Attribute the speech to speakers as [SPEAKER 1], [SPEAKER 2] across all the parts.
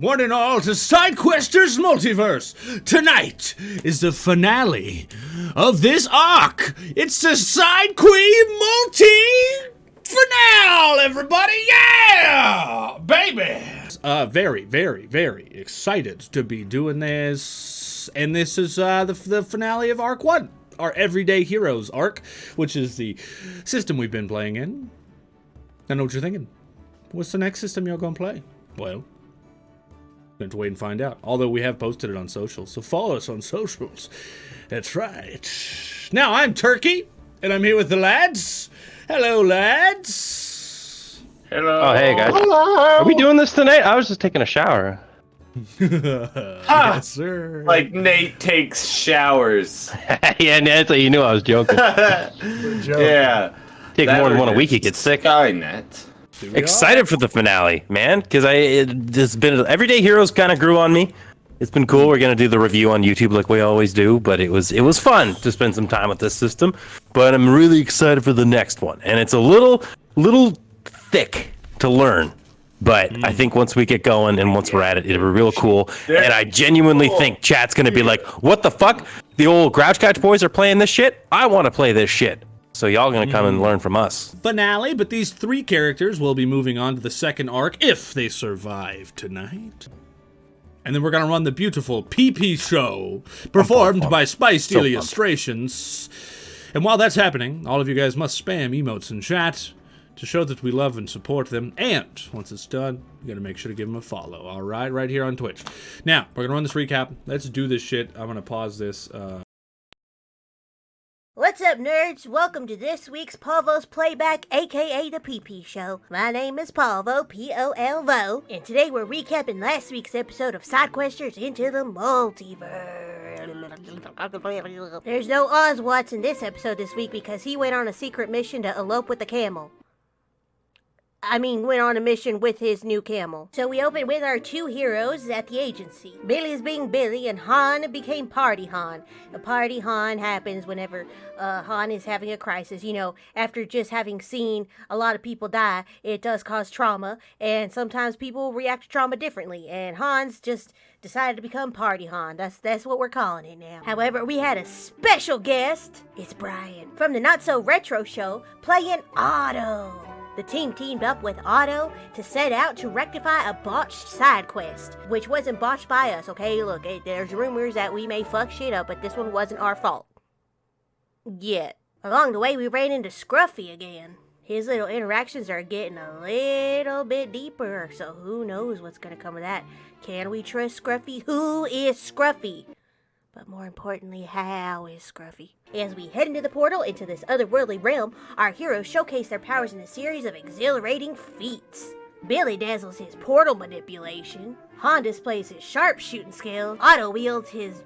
[SPEAKER 1] one and all, to Sidequesters Multiverse. Tonight is the finale of this arc. It's the Side Queen Finale, everybody! Yeah! Baby! Very, very, very excited to be doing this. And this is the finale of Arc 1. Our Everyday Heroes arc, which is the system we've been playing in. I know what you're thinking. What's the next system you're going to play? Well, going to wait and find out. Although we have posted it on socials, so follow us on socials. That's right. Now, I'm Turkey, and I'm here with the lads. Hello, lads.
[SPEAKER 2] Hello.
[SPEAKER 3] Oh, hey, guys.
[SPEAKER 2] Hello.
[SPEAKER 3] Are we doing this tonight? I was just taking a shower.
[SPEAKER 1] Yes, sir.
[SPEAKER 2] Like Nate takes showers.
[SPEAKER 3] Yeah, Nancy, you knew I was joking.
[SPEAKER 2] Yeah.
[SPEAKER 3] Take more than one a week, you get sick.
[SPEAKER 2] Skynet.
[SPEAKER 3] Excited for the finale, man, because it's been Everyday Heroes kind of grew on me. It's been cool. We're gonna do the review on YouTube like we always do, but it was fun to spend some time with this system. But I'm really excited for the next one, and it's a little thick to learn. But I think once we get going and once we're at it, it'll be real cool. And I genuinely think chat's gonna be like, "What the fuck? The old Grouch Couch boys are playing this shit. I want to play this shit." So y'all gonna come and learn from us.
[SPEAKER 1] Finale, but these three characters will be moving on to the second arc if they survive tonight. And then we're gonna run the beautiful PP show, performed by Spicedeliastrations. And while that's happening, all of you guys must spam emotes in chat to show that we love and support them. And once it's done, you gotta make sure to give them a follow. All right here on Twitch. Now we're gonna run this recap. Let's do this shit. I'm gonna pause this.
[SPEAKER 4] What's up, nerds? Welcome to this week's Polvo's Playback, aka the PP Show. My name is Polvo, P-O-L-V-O, and today we're recapping last week's episode of Sidequesters into the Multiverse. There's no Ozwatts in this episode this week because he went on a secret mission to elope with the camel. Went on a mission with his new camel. So we open with our two heroes at the agency. Billy's being Billy, and Han became Party Han. The Party Han happens whenever Han is having a crisis. You know, after just having seen a lot of people die, it does cause trauma, and sometimes people react to trauma differently. And Han's just decided to become Party Han. That's what we're calling it now. However, we had a special guest. It's Brian from the Not So Retro Show playing Otto. The team teamed up with Otto to set out to rectify a botched side quest, which wasn't botched by us, okay? Look, there's rumors that we may fuck shit up, but this one wasn't our fault. Yet. Along the way, we ran into Scruffy again. His little interactions are getting a little bit deeper, so who knows what's gonna come of that. Can we trust Scruffy? Who is Scruffy? But more importantly, how is Scruffy? As we head into the portal into this otherworldly realm, our heroes showcase their powers in a series of exhilarating feats. Billy dazzles his portal manipulation. Han displays his sharpshooting skill. Otto wields his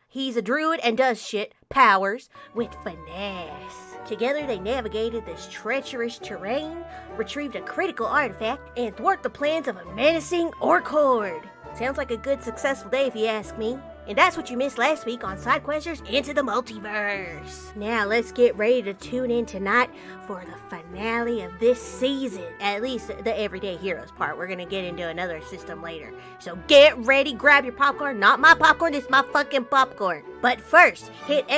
[SPEAKER 4] he's a druid and does shit powers with finesse. Together they navigated this treacherous terrain, retrieved a critical artifact, and thwart the plans of a menacing orc horde. Sounds like a good, successful day if you ask me. And that's what you missed last week on Sidequesters into the Multiverse. Now let's get ready to tune in tonight for the finale of this season. At least the Everyday Heroes part. We're gonna get into another system later. So get ready, grab your popcorn. Not my popcorn, it's my fucking popcorn. But first, hit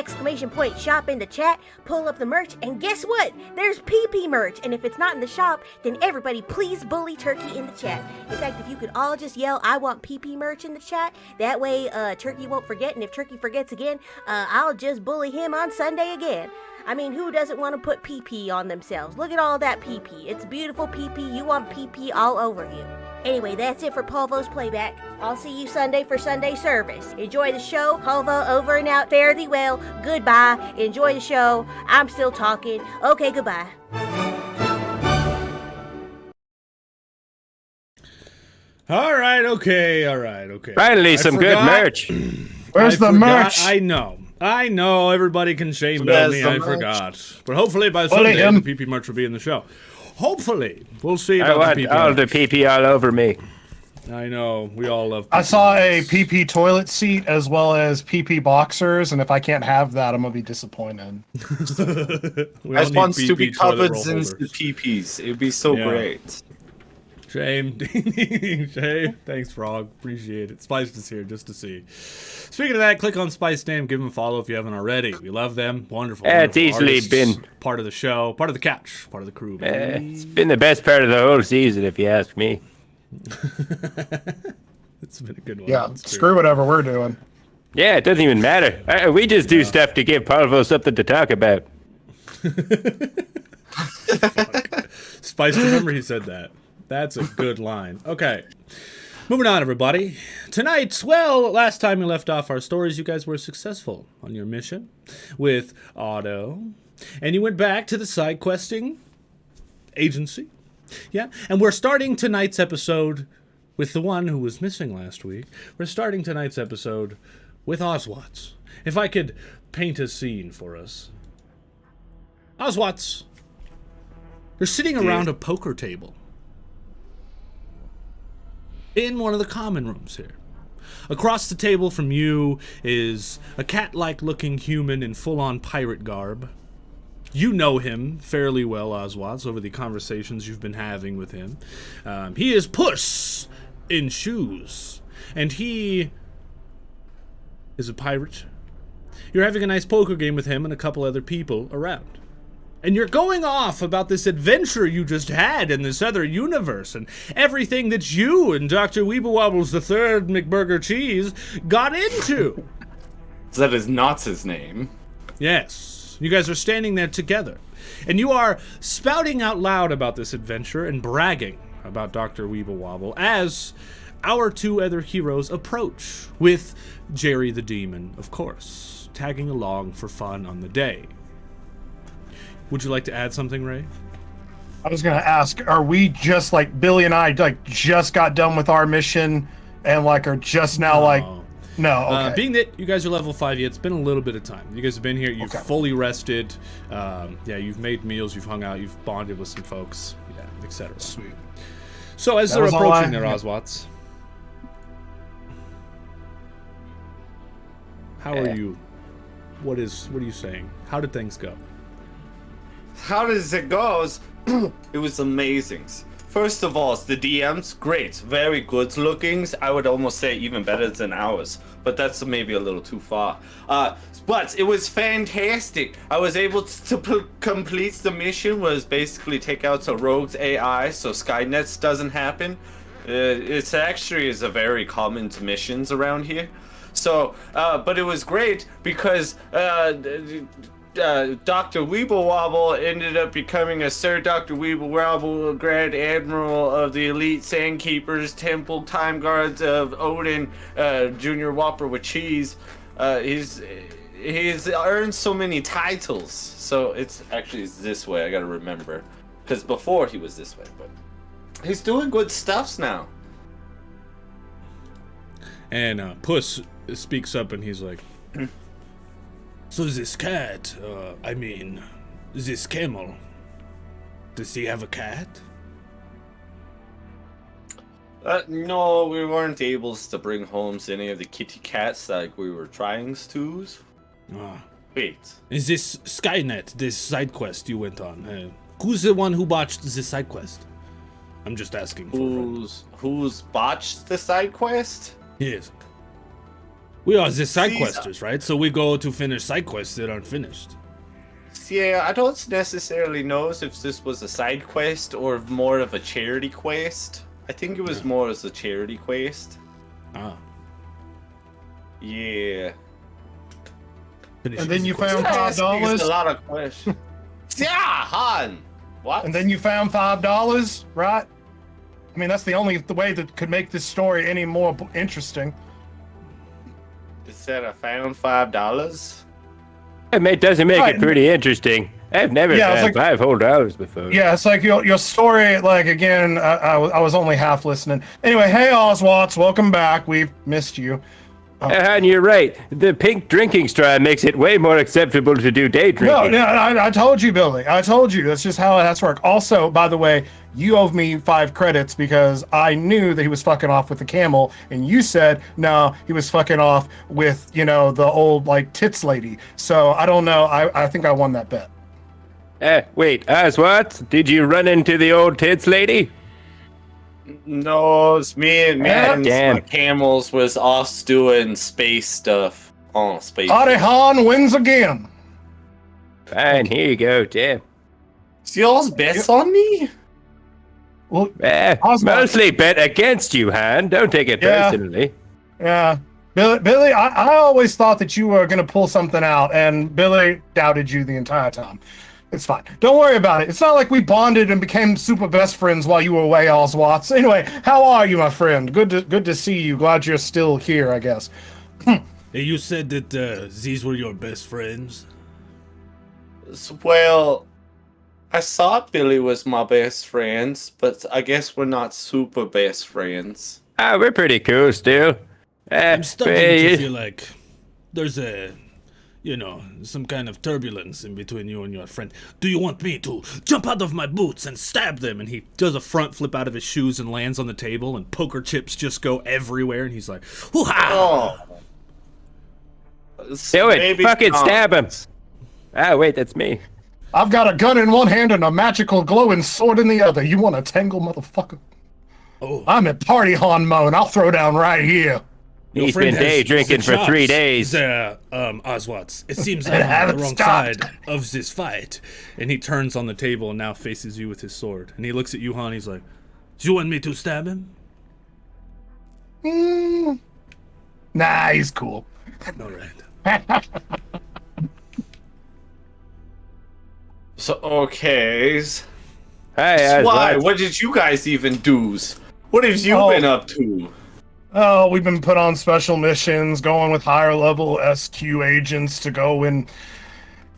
[SPEAKER 4] !shop in the chat, pull up the merch, and guess what? There's PP merch. And if it's not in the shop, then everybody please bully Turkey in the chat. In fact, if you could all just yell, "I want PP merch" in the chat, that way Turkey won't forget, and if Turkey forgets again, I'll just bully him on Sunday again. Who doesn't want to put PP on themselves? Look at all that PP. It's beautiful PP. You want PP all over you. Anyway, that's it for Polvo's Playback. I'll see you Sunday for Sunday service. Enjoy the show. Polvo over and out. Fare thee well. Goodbye. Enjoy the show. I'm still talking. Okay, goodbye.
[SPEAKER 1] All right, okay.
[SPEAKER 3] Finally, some good merch.
[SPEAKER 5] Where's the merch?
[SPEAKER 1] I know, everybody can shame about me, I forgot. But hopefully by Sunday, the PP merch will be in the show. Hopefully. We'll see about the PP
[SPEAKER 3] all
[SPEAKER 1] merch.
[SPEAKER 3] the PP all over me.
[SPEAKER 1] I know. We all love
[SPEAKER 5] I saw a
[SPEAKER 1] PP.
[SPEAKER 5] PP toilet seat as well as PP boxers, and if I can't have that, I'm gonna be disappointed.
[SPEAKER 1] We
[SPEAKER 2] I
[SPEAKER 1] all
[SPEAKER 2] just
[SPEAKER 1] need
[SPEAKER 2] want to be
[SPEAKER 1] PP toilet
[SPEAKER 2] covered
[SPEAKER 1] roll
[SPEAKER 2] in the
[SPEAKER 1] holders.
[SPEAKER 2] PPs. It'd be so
[SPEAKER 1] Yeah.
[SPEAKER 2] great.
[SPEAKER 1] Shame. Shame. Thanks, Frog. Appreciate it. Spiced is here just to see. Speaking of that, click on Spice name. Give them a follow if you haven't already. We love them. Wonderful.
[SPEAKER 3] Yeah, it's
[SPEAKER 1] wonderful
[SPEAKER 3] easily
[SPEAKER 1] artists,
[SPEAKER 3] been-
[SPEAKER 1] part of the show, part of the couch, part of the crew. baby.
[SPEAKER 3] It's been the best part of the whole season, if you ask me.
[SPEAKER 1] It's been a good one.
[SPEAKER 5] Yeah,
[SPEAKER 1] That's true.
[SPEAKER 5] screw whatever we're doing.
[SPEAKER 3] Yeah, it doesn't even matter. We just do stuff to give Parvo something to talk about.
[SPEAKER 1] Spice, remember he said that. That's a good line. Okay. Moving on, everybody. Tonight, well, last time we left off our stories, you guys were successful on your mission with Otto. And you went back to the side questing agency. Yeah. And we're starting tonight's episode with the one who was missing last week. We're starting tonight's episode with Ozwatts. If I could paint a scene for us. Ozwatts. They're sitting around a poker table in one of the common rooms here. Across the table from you is a cat-like looking human in full-on pirate garb. You know him fairly well, Ozwatts, over the conversations you've been having with him. He is Puss in Shoes, and he is a pirate. You're having a nice poker game with him and a couple other people around. And you're going off about this adventure you just had in this other universe and everything that you and Dr. Weeblewobbles III McBurger Cheese got into.
[SPEAKER 2] That is not his name.
[SPEAKER 1] Yes, you guys are standing there together. And you are spouting out loud about this adventure and bragging about Dr. Weeblewobble as our two other heroes approach with Jerry the Demon, of course, tagging along for fun on the day. Would you like to add something, Ray?
[SPEAKER 5] I was gonna ask, are we just like Billy and I like just got done with our mission and like are just now like no, okay.
[SPEAKER 1] Being that you guys are level 5 yet, it's been a little bit of time. You guys have been here, you've fully rested. Yeah, you've made meals, you've hung out, you've bonded with some folks, yeah, etc.
[SPEAKER 5] Sweet.
[SPEAKER 1] So as
[SPEAKER 5] That
[SPEAKER 1] they're
[SPEAKER 5] was all
[SPEAKER 1] approaching
[SPEAKER 5] I-
[SPEAKER 1] their Ozwatts, how are you? What are you saying? How did things go?
[SPEAKER 2] How does it goes? It was amazing. First of all, the DMs, great, very good lookings. I would almost say even better than ours, but that's maybe a little too far. But it was fantastic. I was able to complete the mission, was basically take out the rogue's AI so Skynets doesn't happen. It's actually is a very common to missions around here. So, but it was great because Dr. Weeblewobble ended up becoming a Sir Dr. Weeblewobble, Grand Admiral of the Elite Sandkeepers, Temple Time Guards of Odin, Junior Whopper with Cheese. He's earned so many titles. So it's actually this way, I gotta remember. Because before he was this way, but he's doing good stuffs now.
[SPEAKER 1] And Puss speaks up and he's like, so this cat, this camel, does he have a cat?
[SPEAKER 2] No, we weren't able to bring home any of the kitty cats like we were trying to. Wait.
[SPEAKER 1] Is this Skynet, this side quest you went on? Who's the one who botched this side quest? I'm just asking.
[SPEAKER 2] Who's botched the side quest?
[SPEAKER 1] Yes. We are the Sidequesters, right? So we go to finish side quests that aren't finished.
[SPEAKER 2] Yeah, I don't necessarily know if this was a side quest or more of a charity quest. I think it was more as a charity quest.
[SPEAKER 1] Ah.
[SPEAKER 2] Yeah.
[SPEAKER 1] Finish
[SPEAKER 5] And then you
[SPEAKER 1] the quest.
[SPEAKER 5] found $5.
[SPEAKER 2] A lot of questions. Yeah, Han. What?
[SPEAKER 5] And then you found $5, right? I mean, that's the only way that could make this story any more interesting.
[SPEAKER 2] It said I found $5.
[SPEAKER 3] It doesn't make it pretty interesting. I've never found $5 whole before.
[SPEAKER 5] Yeah, it's like your story, like, again, I was only half listening. Anyway, hey, Ozwatts, welcome back. We've missed you.
[SPEAKER 3] And you're right. The pink drinking straw makes it way more acceptable to do day drinking.
[SPEAKER 5] No, I told you, Billy. I told you. That's just how it has to work. Also, by the way, you owe me 5 credits because I knew that he was fucking off with the camel, and you said, no, he was fucking off with, the old, tits lady. So, I don't know. I think I won that bet.
[SPEAKER 3] Wait, Ozwatts, did you run into the old tits lady?
[SPEAKER 2] No, it's me and
[SPEAKER 3] Damn.
[SPEAKER 2] my camels was off doing space stuff. Oh, space.
[SPEAKER 5] Arihan wins again.
[SPEAKER 3] Fine, here you go, Jim.
[SPEAKER 2] See y'all's bets on me?
[SPEAKER 5] Well,
[SPEAKER 3] Mostly bet against you, Han. Don't take it personally.
[SPEAKER 5] Yeah. Billy, I always thought that you were going to pull something out, and Billy doubted you the entire time. It's fine. Don't worry about it. It's not like we bonded and became super best friends while you were away, Ozwatts. Anyway, how are you, my friend? Good to see you. Glad you're still here, I guess.
[SPEAKER 1] Hey, you said that these were your best friends?
[SPEAKER 2] Well, I thought Billy was my best friends, but I guess we're not super best friends.
[SPEAKER 3] We're pretty cool still.
[SPEAKER 1] I'm starting to feel like there's some kind of turbulence in between you and your friend. Do you want me to jump out of my boots and stab them? And he does a front flip out of his shoes and lands on the table, and poker chips just go everywhere, and he's like, hoo-ha!
[SPEAKER 3] Do it! Fucking stab him! Wait, that's me.
[SPEAKER 5] I've got a gun in one hand and a magical glowing sword in the other. You want to tangle, motherfucker?
[SPEAKER 1] Oh.
[SPEAKER 5] I'm at party han mode. I'll throw down right here.
[SPEAKER 3] He's been day drinking for 3 days.
[SPEAKER 1] Ozwatts, it seems I'm on the wrong side of this fight. And he turns on the table and now faces you with his sword. And he looks at you, Han. He's like, do you want me to stab him?
[SPEAKER 5] Nah, he's cool.
[SPEAKER 1] All right.
[SPEAKER 2] So, okay.
[SPEAKER 3] Hey,
[SPEAKER 2] why? What did you guys even do? What have you been up to?
[SPEAKER 5] Oh, we've been put on special missions, going with higher level SQ agents to go and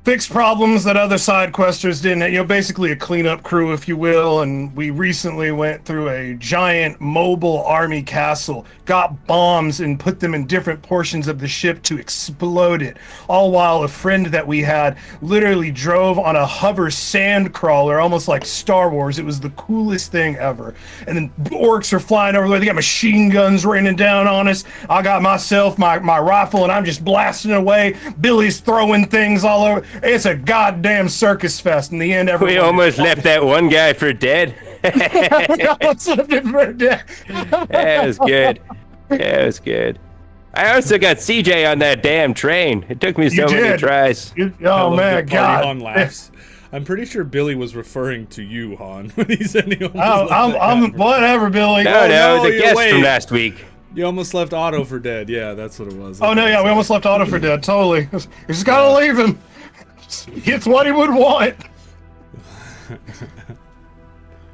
[SPEAKER 5] fix problems that other Sidequesters didn't. Basically a cleanup crew, if you will. And we recently went through a giant mobile army castle, got bombs and put them in different portions of the ship to explode it. All while a friend that we had literally drove on a hover sand crawler, almost like Star Wars. It was the coolest thing ever. And then orcs are flying over there. They got machine guns raining down on us. I got myself, my rifle, and I'm just blasting away. Billy's throwing things all over. It's a goddamn circus fest. In the end,
[SPEAKER 3] we almost left that one guy for dead.
[SPEAKER 5] That
[SPEAKER 3] was good. That was good. I also got CJ on that damn train. It took me so many tries.
[SPEAKER 5] Oh man, God!
[SPEAKER 1] Han laughs. I'm pretty sure Billy was referring to you, Han, when he said he almost
[SPEAKER 5] I'm whatever, Billy.
[SPEAKER 3] No, the guest from last week.
[SPEAKER 1] You almost left Otto for dead. Yeah, that's what it was.
[SPEAKER 5] Oh no, yeah, we almost left Otto for dead. Totally. You just gotta leave him. It's what he would want.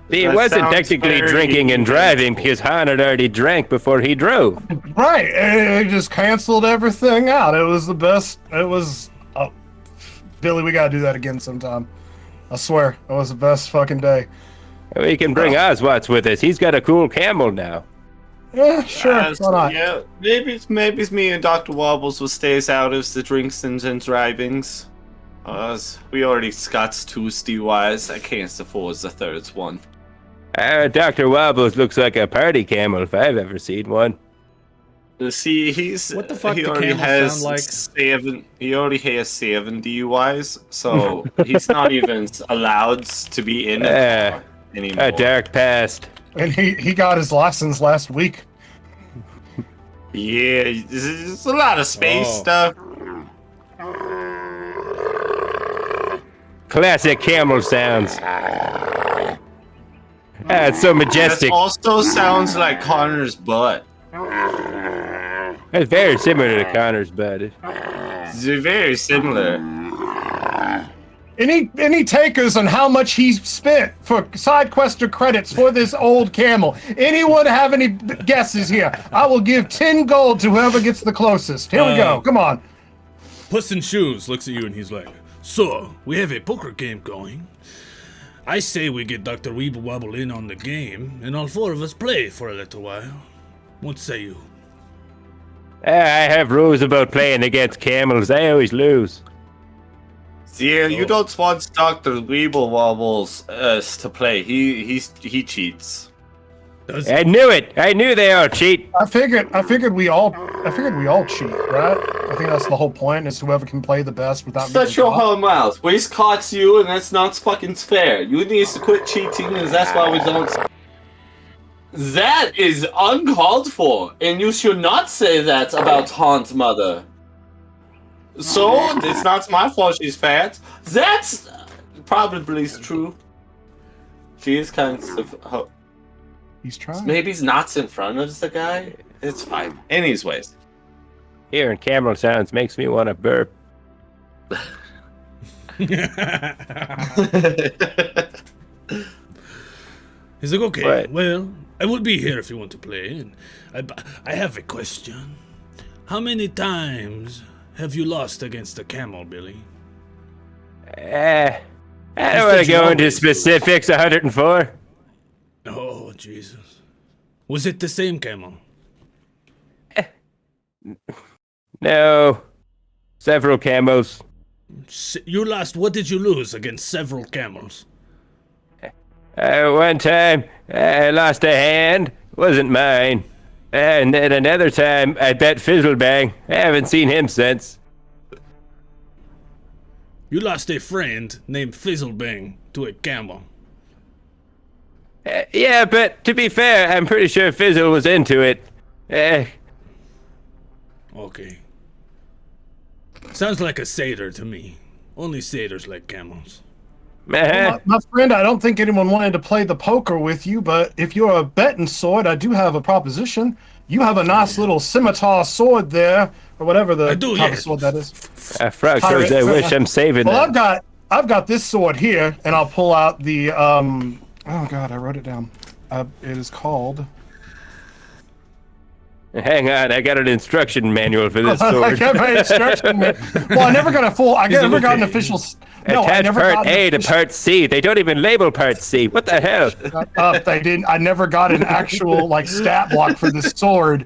[SPEAKER 3] He wasn't technically drinking and driving because Han had already drank before he drove.
[SPEAKER 5] Right, and he just canceled everything out. It was the best. It was. Billy, we gotta do that again sometime. I swear, it was the best fucking day.
[SPEAKER 3] We can bring Ozwatts with us. He's got a cool camel now.
[SPEAKER 5] Yeah, sure. Why not?
[SPEAKER 2] Yeah, maybe it's me and Dr. Wobbles will stays out of the drinks and drivings. We already got 2 DUIs. I can't afford the third one.
[SPEAKER 3] Dr. Wobbles looks like a party camel if I've ever seen one.
[SPEAKER 2] See,
[SPEAKER 1] what the fuck
[SPEAKER 2] he
[SPEAKER 1] do
[SPEAKER 2] already
[SPEAKER 1] camels
[SPEAKER 2] has
[SPEAKER 1] sound like?
[SPEAKER 2] 7. He already has 7 DUIs, so he's not even allowed to be in it anymore.
[SPEAKER 3] A dark past.
[SPEAKER 5] And he got his license last week.
[SPEAKER 2] Yeah, it's a lot of space stuff.
[SPEAKER 3] Classic camel sounds. It's so majestic.
[SPEAKER 2] That also sounds like Connor's butt.
[SPEAKER 3] It's very similar to Connor's butt.
[SPEAKER 2] It's very similar.
[SPEAKER 5] Any takers on how much he spent for Sidequester credits for this old camel? Anyone have any guesses here? I will give 10 gold to whoever gets the closest. Here we go. Come on.
[SPEAKER 1] Puss in Shoes looks at you and he's like, so, we have a poker game going. I say we get Dr. Weeble Wobble in on the game, and all 4 of us play for a little while. What say you?
[SPEAKER 3] I have rules about playing against camels. I always lose.
[SPEAKER 2] Yeah, you don't want Dr. Weeble to play. He cheats.
[SPEAKER 3] I knew it. I knew they all cheat.
[SPEAKER 5] I figured we all cheat, right? I think that's the whole point, is whoever can play the best without
[SPEAKER 2] Shut your whole mouth. We caught you, and that's not fucking fair. You need to quit cheating, and that's why we don't. That is uncalled for, and you should not say that about Haunt's mother. So, it's not my fault she's fat. That's probably true. She is kind of...
[SPEAKER 5] He's trying.
[SPEAKER 2] Maybe he's not in front of the guy. It's fine. Anyways.
[SPEAKER 3] Hearing camel sounds makes me want to burp.
[SPEAKER 1] He's like, okay,
[SPEAKER 3] What?
[SPEAKER 1] well, I will be here if you want to play. And I have a question. How many times have you lost against a camel, Billy?
[SPEAKER 3] I don't want to go into specifics. 104.
[SPEAKER 1] Oh, Jesus. Was it the same camel?
[SPEAKER 3] No. Several camels.
[SPEAKER 1] You lost, what did you lose against several camels?
[SPEAKER 3] One time, I lost a hand. Wasn't mine. And then another time, I bet Fizzlebang. I haven't seen him since.
[SPEAKER 1] You lost a friend named Fizzlebang to a camel.
[SPEAKER 3] Yeah, but to be fair, I'm pretty sure Fizzle was into it.
[SPEAKER 1] Okay. Sounds like a satyr to me. Only satyrs like camels.
[SPEAKER 5] Well, my friend, I don't think anyone wanted to play the poker with you, but if you're a betting sword, I do have a proposition. You have a nice little scimitar sword there, or whatever the type of sword that is.
[SPEAKER 3] Fractals, I wish I'm saving
[SPEAKER 5] well,
[SPEAKER 3] that.
[SPEAKER 5] I've got this sword here, and I'll pull out the oh god, I wrote it down. It is called.
[SPEAKER 3] Hang on, I got an instruction manual for this
[SPEAKER 5] I
[SPEAKER 3] sword.
[SPEAKER 5] got my instruction. Well, I never got a full. I never got an official. No, I
[SPEAKER 3] Attach
[SPEAKER 5] never
[SPEAKER 3] part
[SPEAKER 5] got
[SPEAKER 3] A to part C. They don't even label part C. What the hell?
[SPEAKER 5] They didn't. I never got an actual like stat block for this sword.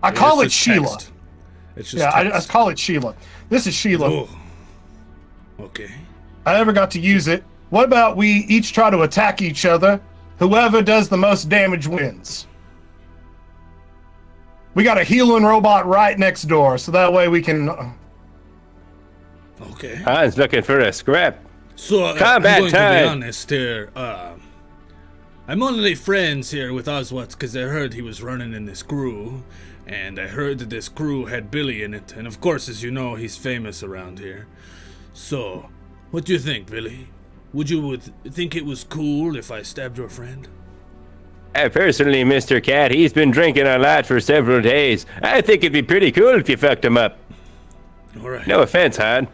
[SPEAKER 5] I call it Sheila.
[SPEAKER 1] Text. It's just
[SPEAKER 5] Yeah, I
[SPEAKER 1] text.
[SPEAKER 5] call it Sheila. This is Sheila.
[SPEAKER 1] Oh. Okay.
[SPEAKER 5] I never got to use it. What about we each try to attack each other? Whoever does the most damage wins. We got a healing robot right next door, so that way we can.
[SPEAKER 1] Okay.
[SPEAKER 3] Han's looking for a scrap.
[SPEAKER 1] So,
[SPEAKER 3] Combat
[SPEAKER 1] I'm going
[SPEAKER 3] time.
[SPEAKER 1] to be honest here. I'm only friends here with Ozwatts because I heard he was running in this crew. And I heard that this crew had Billy in it. And of course, as you know, he's famous around here. So, what do you think, Billy? Would you think it was cool if I stabbed your friend?
[SPEAKER 3] Personally, Mr. Cat, he's been drinking a lot for several days. I think it'd be pretty cool if you fucked him up.
[SPEAKER 1] All right.
[SPEAKER 3] No offense, Han.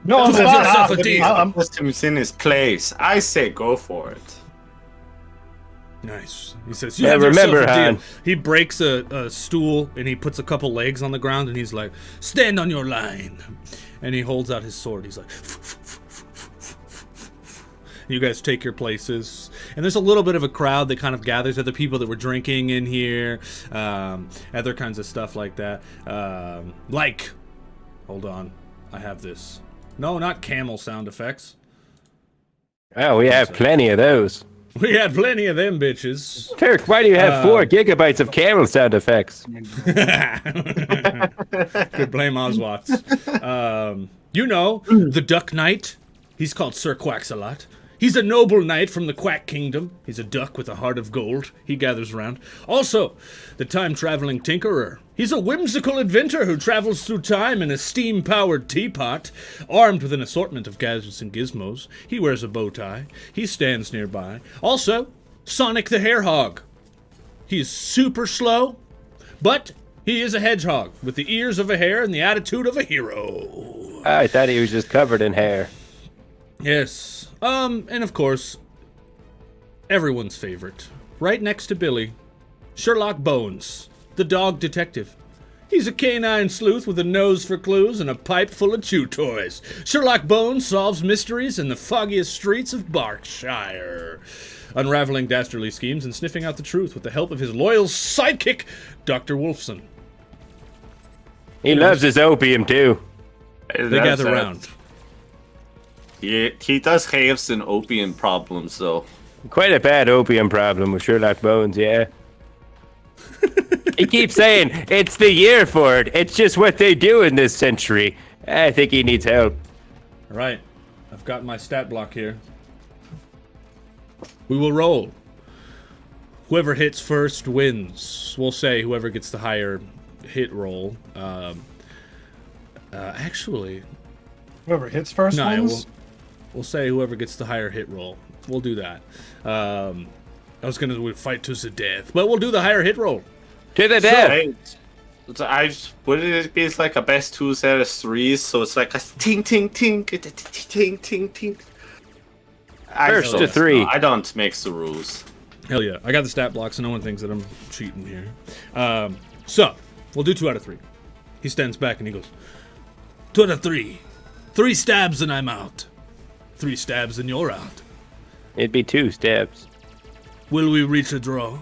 [SPEAKER 5] No,
[SPEAKER 1] Put yourself a deal.
[SPEAKER 2] Customs in his place. I say go for it.
[SPEAKER 1] Nice. He says,
[SPEAKER 3] Yeah,
[SPEAKER 1] have yourself
[SPEAKER 3] remember,
[SPEAKER 1] a deal."
[SPEAKER 3] Han.
[SPEAKER 1] He breaks a stool and he puts a couple legs on the ground and he's like, stand on your line. And he holds out his sword. He's like, you guys take your places. And there's a little bit of a crowd that kind of gathers, other people that were drinking in here, other kinds of stuff like that. Hold on, I have this. No, not camel sound effects.
[SPEAKER 3] Oh, we have plenty of those.
[SPEAKER 1] We had plenty of them bitches.
[SPEAKER 3] Turk, why do you have 4 gigabytes of camel sound effects?
[SPEAKER 1] Could blame Ozwatts. You know, the Duck Knight. He's called Sir Quacksalot. He's a noble knight from the Quack Kingdom. He's a duck with a heart of gold. He gathers around. Also, the time-traveling tinkerer. He's a whimsical inventor who travels through time in a steam-powered teapot, armed with an assortment of gadgets and gizmos. He wears a bow tie. He stands nearby. Also, Sonic the Hedgehog. He is super slow, but he is a hedgehog with the ears of a hare and the attitude of a hero.
[SPEAKER 3] I thought he was just covered in hair.
[SPEAKER 1] Yes. And of course, everyone's favorite. Right next to Billy, Sherlock Bones, the dog detective. He's a canine sleuth with a nose for clues and a pipe full of chew toys. Sherlock Bones solves mysteries in the foggiest streets of Berkshire, unraveling dastardly schemes and sniffing out the truth with the help of his loyal sidekick, Dr. Wolfson.
[SPEAKER 3] He loves his opium too.
[SPEAKER 1] They gather round.
[SPEAKER 2] He does have some opium problems, though.
[SPEAKER 3] Quite a bad opium problem with Sherlock Bones, yeah. He keeps saying, it's the year for it. It's just what they do in this century. I think he needs help.
[SPEAKER 1] All right. I've got my stat block here. We will roll. Whoever hits first wins. We'll say whoever gets the higher hit roll. Actually...
[SPEAKER 5] Whoever hits first
[SPEAKER 1] No,
[SPEAKER 5] wins?
[SPEAKER 1] we'll say whoever gets the higher hit roll. We'll do that. I was going to fight to the death, but we'll do the higher hit roll.
[SPEAKER 3] To the death!
[SPEAKER 2] Would it be it's like a best 2 out of 3s, so it's like a ting ting ting ting ting ting.
[SPEAKER 3] First to 3.
[SPEAKER 2] I don't make the rules.
[SPEAKER 1] Hell yeah. I got the stat block, so no one thinks that I'm cheating here. So, we'll do 2 out of 3. He stands back and he goes, 2 out of 3. 3 stabs and I'm out. 3 stabs and you're out.
[SPEAKER 3] It'd be 2 stabs.
[SPEAKER 1] Will we reach a draw?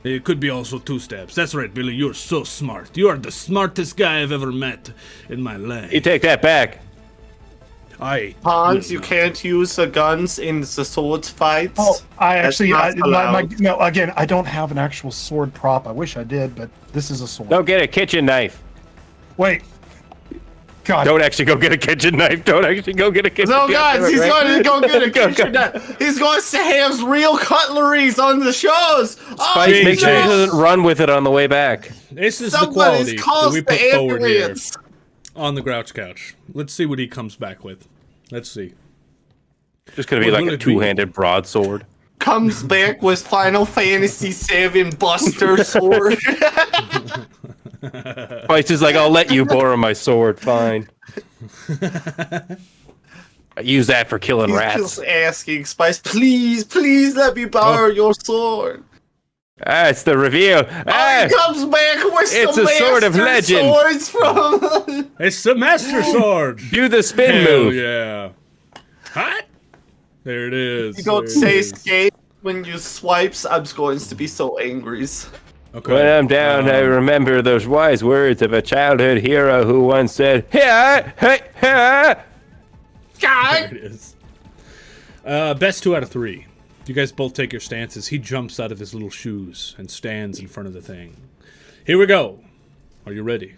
[SPEAKER 1] It could be also 2 stabs. That's right, Billy. You're so smart. You are the smartest guy I've ever met in my life.
[SPEAKER 3] You take that back.
[SPEAKER 2] Hans, you can't use the guns in the sword fights.
[SPEAKER 5] Oh, I actually,
[SPEAKER 2] That's not
[SPEAKER 5] no, again, I don't have an actual sword prop. I wish I did, but this is a sword.
[SPEAKER 3] Go get a kitchen knife.
[SPEAKER 5] Wait. God.
[SPEAKER 3] Don't actually go get a kitchen knife. Don't actually go get a kitchen knife.
[SPEAKER 2] No, guys, he's going to go get a
[SPEAKER 3] Go,
[SPEAKER 2] kitchen knife. He's going to have real cutleries on the shows.
[SPEAKER 3] Spice, make sure he doesn't run with it on the way back.
[SPEAKER 1] This is the quality that we put forward here
[SPEAKER 2] ambulance.
[SPEAKER 1] on the Grouch Couch. Let's see what he comes back with. Let's see.
[SPEAKER 3] Just gonna be
[SPEAKER 1] What
[SPEAKER 3] like
[SPEAKER 1] will
[SPEAKER 3] a
[SPEAKER 1] it be?
[SPEAKER 3] 2-handed broadsword.
[SPEAKER 2] Comes back with Final Fantasy VII Buster Sword.
[SPEAKER 3] Spice is like, I'll let you borrow my sword, fine. I use that for killing
[SPEAKER 2] He's
[SPEAKER 3] rats.
[SPEAKER 2] just asking Spice, please let me borrow your sword.
[SPEAKER 3] Ah, it's the reveal. Ah,
[SPEAKER 2] He comes back with
[SPEAKER 3] It's
[SPEAKER 2] some
[SPEAKER 3] a sword of
[SPEAKER 2] master
[SPEAKER 3] legend.
[SPEAKER 2] swords from.
[SPEAKER 1] It's the Master Sword.
[SPEAKER 3] do the spin
[SPEAKER 1] Hell
[SPEAKER 3] move.
[SPEAKER 1] yeah. Hot. There it is.
[SPEAKER 2] You don't
[SPEAKER 1] There it
[SPEAKER 2] say
[SPEAKER 1] is.
[SPEAKER 2] skate when you swipes. I'm going to be so angry.
[SPEAKER 1] Okay.
[SPEAKER 3] When I'm down, I remember those wise words of a childhood hero who once said, "Hey, hey, hey."
[SPEAKER 1] There it is. Best 2 out of 3. You guys both take your stances. He jumps out of his little shoes and stands in front of the thing. Here we go. Are you ready?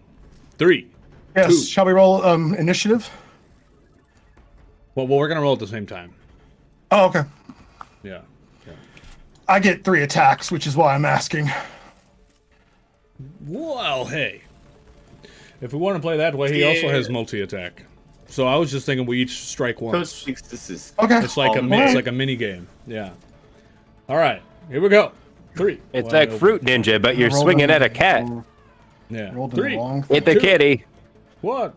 [SPEAKER 1] 3.
[SPEAKER 5] Yes.
[SPEAKER 1] 2.
[SPEAKER 5] Shall we roll initiative?
[SPEAKER 1] Well, we're gonna roll at the same time.
[SPEAKER 5] Oh, okay.
[SPEAKER 1] Yeah.
[SPEAKER 5] I get 3 attacks, which is why I'm asking.
[SPEAKER 1] Well, hey. If we want to play that way, he also has multi-attack. So I was just thinking we each strike once.
[SPEAKER 2] This is
[SPEAKER 5] Okay.
[SPEAKER 1] It's like a mini game. Yeah. All right. Here we go. 3.
[SPEAKER 3] It's like Fruit Ninja, but you're swinging at a cat.
[SPEAKER 1] Yeah.
[SPEAKER 5] Rolled in the
[SPEAKER 1] 3.
[SPEAKER 5] wrong
[SPEAKER 3] Hit the
[SPEAKER 1] 2.
[SPEAKER 3] kitty.
[SPEAKER 1] What?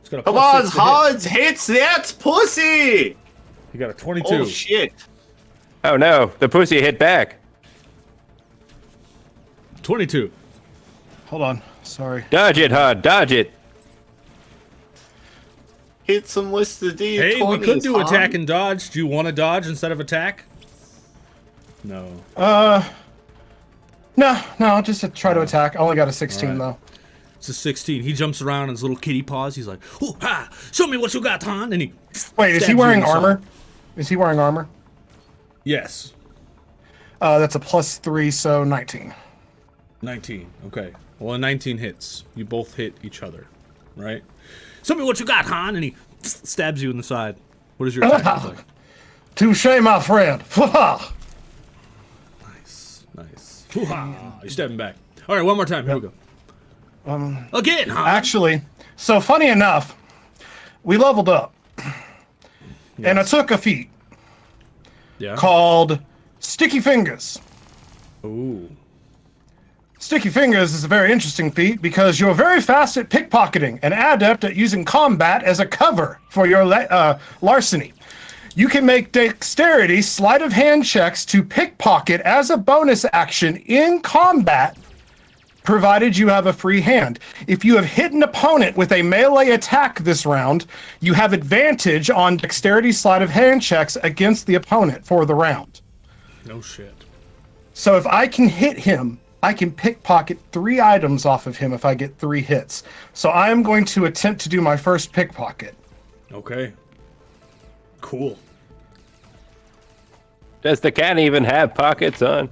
[SPEAKER 1] It's got a
[SPEAKER 2] Come
[SPEAKER 1] plus
[SPEAKER 2] on,
[SPEAKER 1] 6 to hit.
[SPEAKER 2] Hans, hits that pussy!
[SPEAKER 1] You got a 22.
[SPEAKER 2] Oh shit!
[SPEAKER 3] Oh no, the pussy hit back.
[SPEAKER 1] 22.
[SPEAKER 5] Hold on. Sorry.
[SPEAKER 3] Dodge it, Hod, dodge it.
[SPEAKER 2] Hits him with the D20s.
[SPEAKER 1] Hey, we could do
[SPEAKER 2] Hans.
[SPEAKER 1] attack and dodge. Do you want to dodge instead of attack? No.
[SPEAKER 5] No, just to try to attack. I only got a 16
[SPEAKER 1] All right.
[SPEAKER 5] though.
[SPEAKER 1] It's a 16. He jumps around in his little kitty paws. He's like, "Ooh, ha! Show me what you got, Han!" And he
[SPEAKER 5] Wait, is
[SPEAKER 1] stabs
[SPEAKER 5] he
[SPEAKER 1] you
[SPEAKER 5] wearing
[SPEAKER 1] in the side.
[SPEAKER 5] armor? Is he wearing armor?
[SPEAKER 1] Yes.
[SPEAKER 5] That's a +3, so 19.
[SPEAKER 1] 19. Okay. Well, a 19 hits. You both hit each other, right? Show me what you got, Han! And he stabs you in the side. What is your attack look like?
[SPEAKER 5] Touche, my friend.
[SPEAKER 1] Nice. Hoo-ha! You stab him back. All right, one more time. Here we go. Again, Han!
[SPEAKER 5] Actually, so funny enough, we leveled up. And I took a feat
[SPEAKER 1] Yeah.
[SPEAKER 5] called Sticky Fingers.
[SPEAKER 1] Ooh.
[SPEAKER 5] Sticky Fingers is a very interesting feat because you're very fast at pickpocketing and adept at using combat as a cover for your larceny. You can make dexterity sleight of hand checks to pickpocket as a bonus action in combat, provided you have a free hand. If you have hit an opponent with a melee attack this round, you have advantage on dexterity sleight of hand checks against the opponent for the round.
[SPEAKER 1] No shit.
[SPEAKER 5] So if I can hit him, I can pickpocket 3 items off of him if I get 3 hits. So I am going to attempt to do my first pickpocket.
[SPEAKER 1] Okay. Cool.
[SPEAKER 3] Does the cat even have pockets on?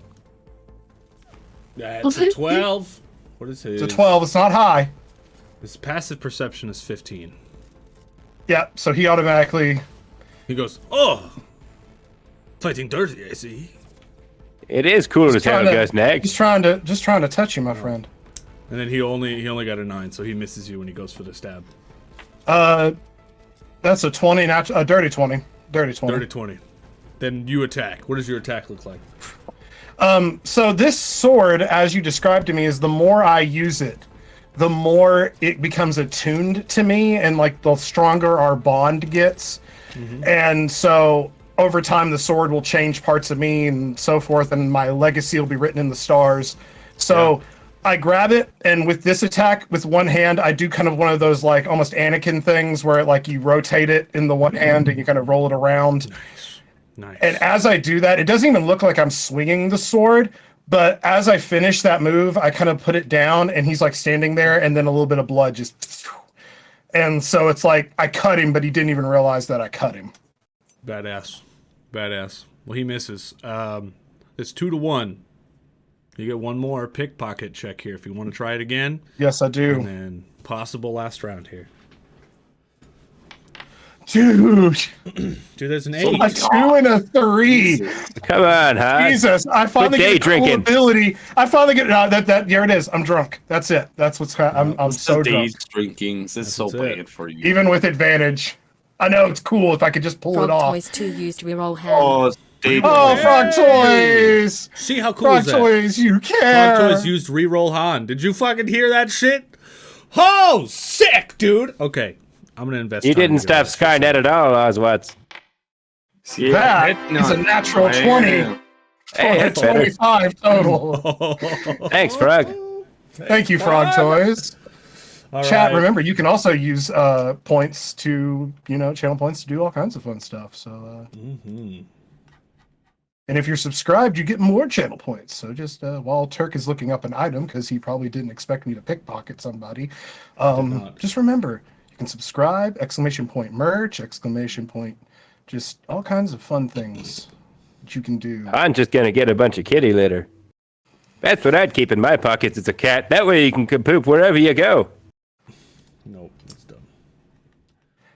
[SPEAKER 1] That's a 12. What is his?
[SPEAKER 5] It's a 12. It's not high.
[SPEAKER 1] His passive perception is 15.
[SPEAKER 5] Yeah, so he automatically...
[SPEAKER 1] He goes, oh! Fighting dirty, I see.
[SPEAKER 3] It is cool to tell guys
[SPEAKER 5] He's
[SPEAKER 3] next.
[SPEAKER 5] just trying to touch you, my friend.
[SPEAKER 1] And then he only got a 9, so he misses you when he goes for the stab.
[SPEAKER 5] That's a 20, a dirty 20. Dirty 20.
[SPEAKER 1] Dirty 20. Then you attack. What does your attack look like?
[SPEAKER 5] So this sword, as you described to me, is the more I use it, the more it becomes attuned to me, and like the stronger our bond gets. Mm-hmm. And so over time, the sword will change parts of me and so forth, and my legacy will be written in the stars. So I grab it, and with this attack, with one hand, I do kind of one of those like almost Anakin things where like you rotate it in the one hand and you kind of roll it around.
[SPEAKER 1] Nice.
[SPEAKER 5] And as I do that, it doesn't even look like I'm swinging the sword, but as I finish that move, I kind of put it down, and he's like standing there, and then a little bit of blood just... And so it's like, I cut him, but he didn't even realize that I cut him.
[SPEAKER 1] Badass. Well, he misses. It's 2-1. You get one more pickpocket check here if you want to try it again.
[SPEAKER 5] Yes, I do.
[SPEAKER 1] And then possible last round here.
[SPEAKER 5] Dude,
[SPEAKER 1] there's an 8.
[SPEAKER 5] A 2 and a 3.
[SPEAKER 3] Come on, huh?
[SPEAKER 5] Jesus, I finally get a cool ability. I finally get there it is. I'm drunk. That's it. That's what's I'm so drunk.
[SPEAKER 2] Drinking. This is so bad for you.
[SPEAKER 5] Even with advantage. I know it's cool if I could just pull
[SPEAKER 6] Frog
[SPEAKER 5] it off.
[SPEAKER 6] Toys 2 used reroll hand.
[SPEAKER 5] Frog Toys!
[SPEAKER 1] See how cool
[SPEAKER 5] Frog
[SPEAKER 1] is that?
[SPEAKER 5] Toys, you care!
[SPEAKER 1] Frog Toys used reroll Han. Did you fucking hear that shit? Oh, sick, dude! Okay, I'm gonna invest.
[SPEAKER 3] You didn't stop Skynet at all, Ozwatts.
[SPEAKER 5] That is a natural 20 for a 25 total.
[SPEAKER 3] Thanks, Frog.
[SPEAKER 5] Thank you, Frog Toys.
[SPEAKER 1] All
[SPEAKER 5] Chat,
[SPEAKER 1] right.
[SPEAKER 5] remember, you can also use points to, channel points to do all kinds of fun stuff. So, and if you're subscribed, you get more channel points. So just while Turk is looking up an item, because he probably didn't expect me to pickpocket somebody, just remember, you can subscribe, ! Merch, ! Just all kinds of fun things that you can do.
[SPEAKER 3] I'm just gonna get a bunch of kitty litter. That's what I'd keep in my pockets as a cat. That way you can poop wherever you go.
[SPEAKER 1] Nope, that's dumb.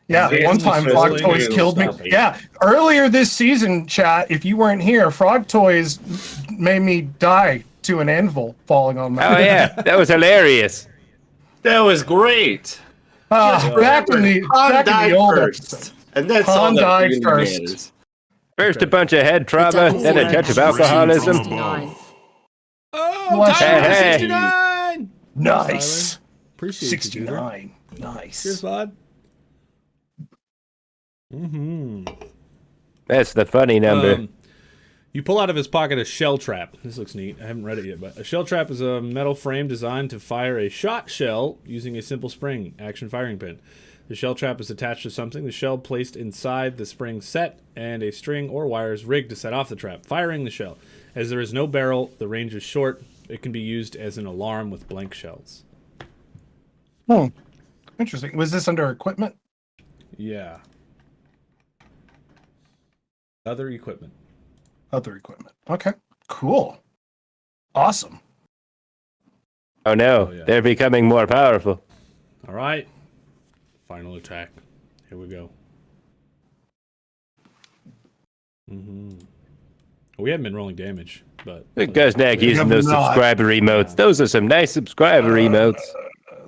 [SPEAKER 5] Yeah, one time Frog Toys killed me. Yeah, earlier this season, chat, if you weren't here, Frog Toys made me die to an anvil falling on my
[SPEAKER 3] Oh yeah, that was hilarious.
[SPEAKER 2] That was great.
[SPEAKER 5] Back in the old episode.
[SPEAKER 2] And that's
[SPEAKER 5] Han
[SPEAKER 2] all that
[SPEAKER 5] died
[SPEAKER 2] really
[SPEAKER 5] first.
[SPEAKER 2] matters.
[SPEAKER 3] First a bunch of head trauma, then a touch of alcoholism.
[SPEAKER 6] 69.
[SPEAKER 1] Oh,
[SPEAKER 3] Hey,
[SPEAKER 1] Tyler,
[SPEAKER 3] hey.
[SPEAKER 1] 69!
[SPEAKER 5] Nice.
[SPEAKER 1] Appreciate you, dude.
[SPEAKER 5] 69. Nice.
[SPEAKER 1] Cheers, bud.
[SPEAKER 3] That's the funny number.
[SPEAKER 1] You pull out of his pocket a shell trap. This looks neat. I haven't read it yet, but a shell trap is a metal frame designed to fire a shot shell using a simple spring action firing pin. The shell trap is attached to something. The shell placed inside the spring set, and a string or wires rigged to set off the trap, firing the shell. As there is no barrel, the range is short. It can be used as an alarm with blank shells.
[SPEAKER 5] Oh, interesting. Was this under equipment?
[SPEAKER 1] Yeah. Other equipment.
[SPEAKER 5] Other equipment. Okay. Cool. Awesome.
[SPEAKER 3] Oh no,
[SPEAKER 1] Oh, yeah.
[SPEAKER 3] they're becoming more powerful.
[SPEAKER 1] All right. Final attack. Here we go. We haven't been rolling damage, but
[SPEAKER 3] Guznak using
[SPEAKER 5] have
[SPEAKER 3] those
[SPEAKER 5] not.
[SPEAKER 3] subscriber emotes. Those are some nice subscriber emotes.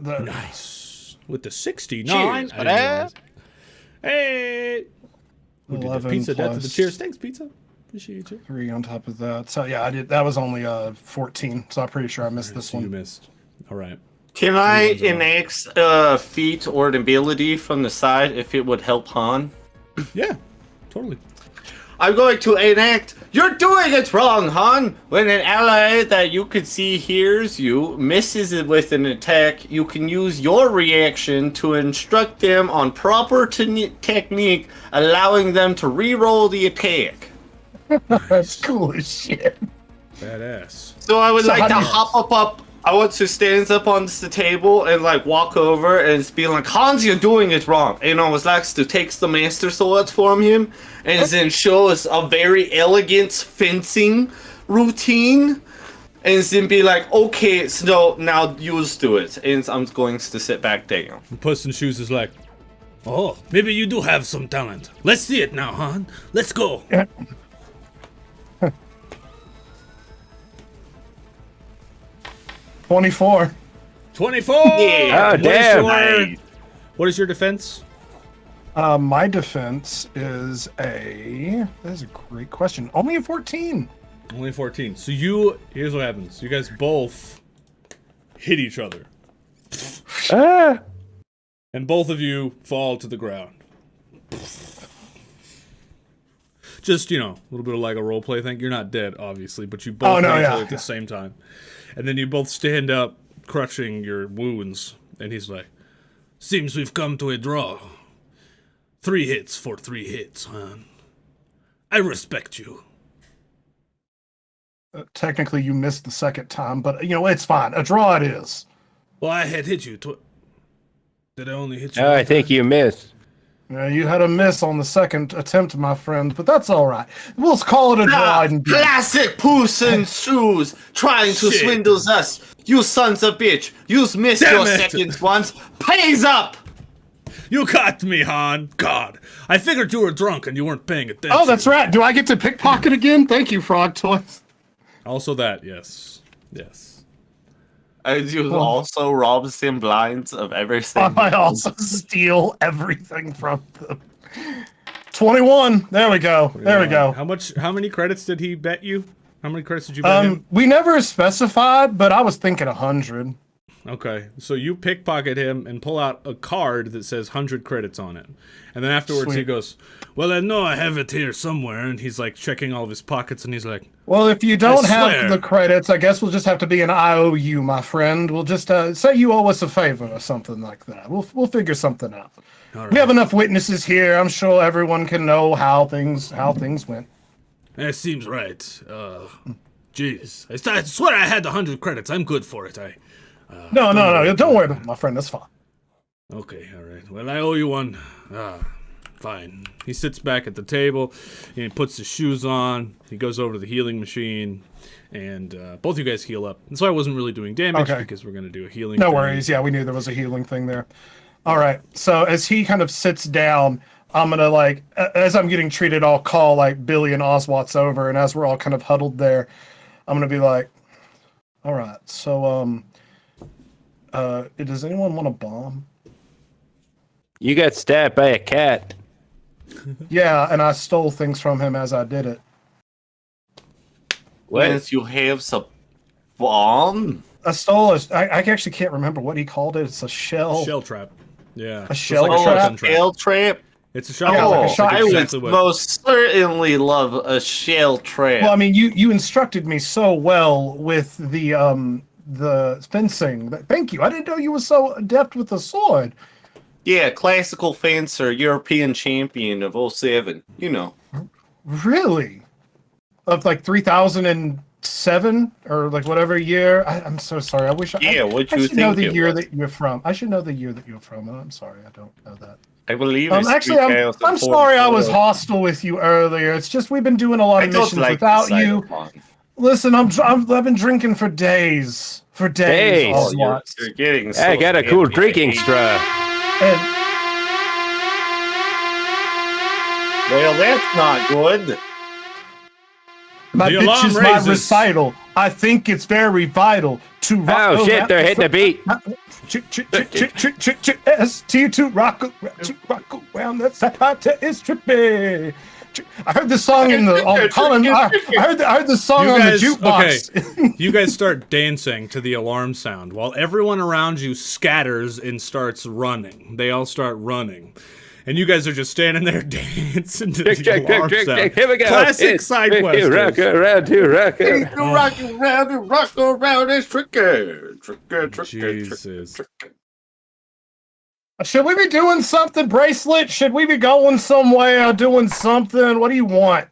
[SPEAKER 1] nice with the 69.
[SPEAKER 7] Cheers,
[SPEAKER 1] I didn't realize. Hey, who did that?
[SPEAKER 5] 11
[SPEAKER 1] Pizza death to the
[SPEAKER 5] plus
[SPEAKER 1] cheers. Thanks, pizza. Appreciate you too.
[SPEAKER 5] 3 on top of that. So yeah, I did. That was only 14. So I'm pretty sure I missed this
[SPEAKER 1] So you
[SPEAKER 5] one.
[SPEAKER 1] missed. All right.
[SPEAKER 2] Can I enact feat or an ability from the side if it would help Han?
[SPEAKER 1] Yeah, totally.
[SPEAKER 2] I'm going to enact. You're doing it wrong, Han. When an ally that you could see hears you, misses it with an attack, you can use your reaction to instruct them on proper technique, allowing them to re-roll the attack.
[SPEAKER 5] That's cool as shit.
[SPEAKER 1] Badass.
[SPEAKER 2] So I would
[SPEAKER 5] So
[SPEAKER 2] like
[SPEAKER 5] how
[SPEAKER 2] to
[SPEAKER 5] do you-
[SPEAKER 2] hop up. I want to stand up on the table and like walk over and be like, Hans, you're doing it wrong. And I was like to take the master sword from him and then show us a very elegant fencing routine. And then be like, okay, so now you do it. And I'm going to sit back down.
[SPEAKER 1] Puss in Shoes is like, oh, maybe you do have some talent. Let's see it now, Han. Let's go.
[SPEAKER 5] 24.
[SPEAKER 1] 24.
[SPEAKER 2] Yeah.
[SPEAKER 3] Oh, damn.
[SPEAKER 1] What is your defense?
[SPEAKER 5] My defense is that is a great question. Only a 14.
[SPEAKER 1] Only 14. So here's what happens. You guys both hit each other.
[SPEAKER 3] Ah.
[SPEAKER 1] And both of you fall to the ground. Just, a little bit of like a roleplay thing. You're not dead, obviously, but you both hit each other at the same time. And then you both stand up, crutching your wounds. And he's like, seems we've come to a draw. 3 hits for 3 hits, Han. I respect you.
[SPEAKER 5] Technically, you missed the second time, but it's fine. A draw it is.
[SPEAKER 1] Well, I had hit you. Did I only hit you?
[SPEAKER 3] Oh, I think you missed.
[SPEAKER 5] You had a miss on the second attempt, my friend, but that's all right. We'll call it a draw.
[SPEAKER 2] Classic Puss in Shoes trying to
[SPEAKER 1] Shit.
[SPEAKER 2] swindle us. You sons of bitch. You missed
[SPEAKER 1] Damn
[SPEAKER 2] your
[SPEAKER 1] it.
[SPEAKER 2] second ones. Pays up.
[SPEAKER 1] You caught me, Han. God, I figured you were drunk and you weren't paying attention.
[SPEAKER 5] Oh, that's right. Do I get to pickpocket again? Thank you, Frog Toys.
[SPEAKER 1] Also that, yes. Yes.
[SPEAKER 2] And you also rob them blinds of everything.
[SPEAKER 5] I also steal everything from them. 21. There we go. There we go.
[SPEAKER 1] How many credits did he bet you? How many credits did you bet him?
[SPEAKER 5] We never specified, but I was thinking 100.
[SPEAKER 1] Okay, so you pickpocket him and pull out a card that says 100 credits on it. And then afterwards he
[SPEAKER 5] Sweet.
[SPEAKER 1] goes, well, I know I have it here somewhere. And he's like checking all of his pockets and he's like,
[SPEAKER 5] Well, if you don't
[SPEAKER 1] swear.
[SPEAKER 5] have the credits, I guess we'll just have to be an IOU, my friend. We'll just say you owe us a favor or something like that. We'll figure something out.
[SPEAKER 1] all right.
[SPEAKER 5] We have enough witnesses here. I'm sure everyone can know how things went.
[SPEAKER 1] That seems right. Jeez. I swear I had 100 credits. I'm good for it.
[SPEAKER 5] No, don't worry about it, my friend. That's fine.
[SPEAKER 1] Okay, all right. Well, I owe you one. Fine. He sits back at the table, and he puts his shoes on. He goes over to the healing machine, and both you guys heal up. That's why I wasn't really doing damage,
[SPEAKER 5] Okay.
[SPEAKER 1] because we're going to do a healing
[SPEAKER 5] No
[SPEAKER 1] thing.
[SPEAKER 5] worries. Yeah, we knew there was a healing thing there. All right. So as he kind of sits down, I'm going to, as I'm getting treated, I'll call, Billy and Ozwatts over, and as we're all kind of huddled there, I'm going to be like, all right, so, does anyone want a bomb?
[SPEAKER 3] You got stabbed by a cat.
[SPEAKER 5] Yeah, and I stole things from him as I did it.
[SPEAKER 2] Once you have some bomb.
[SPEAKER 5] I stole I actually can't remember what he called it. It's a shell.
[SPEAKER 1] Shell trap. Yeah.
[SPEAKER 5] A shell
[SPEAKER 1] It's like
[SPEAKER 5] trap?
[SPEAKER 1] shotgun
[SPEAKER 2] Shell trap.
[SPEAKER 1] It's a shell
[SPEAKER 5] Yeah,
[SPEAKER 1] trap.
[SPEAKER 5] like a
[SPEAKER 2] Oh,
[SPEAKER 1] It's
[SPEAKER 5] shot-
[SPEAKER 2] I would
[SPEAKER 1] exactly what-
[SPEAKER 2] most certainly love a shell trap.
[SPEAKER 5] Well, I mean, you instructed me so well with the fencing. Thank you. I didn't know you were so adept with the sword.
[SPEAKER 2] Yeah, classical fencer, European champion of 07. You know.
[SPEAKER 5] Really? Of 3007 or whatever year? I'm so sorry. I wish
[SPEAKER 2] Yeah, what
[SPEAKER 5] I
[SPEAKER 2] you
[SPEAKER 5] should know
[SPEAKER 2] think
[SPEAKER 5] the
[SPEAKER 2] it
[SPEAKER 5] year
[SPEAKER 2] was.
[SPEAKER 5] that you're from. I should know the year that you're from. And I'm sorry, I don't know that.
[SPEAKER 2] I believe it's
[SPEAKER 5] Actually, I'm sorry I was
[SPEAKER 2] 2044.
[SPEAKER 5] hostile with you earlier. It's just we've been doing a lot
[SPEAKER 2] I
[SPEAKER 5] of
[SPEAKER 2] don't
[SPEAKER 5] missions
[SPEAKER 2] like
[SPEAKER 5] without
[SPEAKER 2] the
[SPEAKER 5] you.
[SPEAKER 2] Cyberpunk.
[SPEAKER 5] Listen, I've been drinking for days. For days.
[SPEAKER 3] Days.
[SPEAKER 2] Oh,
[SPEAKER 5] Ozwatts.
[SPEAKER 2] you're getting so
[SPEAKER 3] I got a cool
[SPEAKER 2] happy.
[SPEAKER 3] drinking straw.
[SPEAKER 5] And
[SPEAKER 2] Well, that's not good.
[SPEAKER 5] my
[SPEAKER 1] The alarm
[SPEAKER 5] bitch is my
[SPEAKER 1] raises.
[SPEAKER 5] recital. I think it's very vital to rock.
[SPEAKER 3] Oh shit, they're hitting a beat.
[SPEAKER 5] ST to rock around that Sapata is trippy. I heard this song in the Colin. I heard this song
[SPEAKER 1] You
[SPEAKER 5] on
[SPEAKER 1] guys,
[SPEAKER 5] the jukebox.
[SPEAKER 1] okay. You guys start dancing to the alarm sound while everyone around you scatters and starts running. They all start running. And you guys are just standing there dancing to the alarm sound.
[SPEAKER 3] Here we go.
[SPEAKER 1] Classic
[SPEAKER 3] Rock
[SPEAKER 1] Sidequesters.
[SPEAKER 3] around, to rock
[SPEAKER 2] You
[SPEAKER 3] around.
[SPEAKER 2] rock around, it's tricky. Tricky.
[SPEAKER 1] Jesus.
[SPEAKER 5] Should we be doing something, Bracelet? Should we be going somewhere, doing something? What do you want?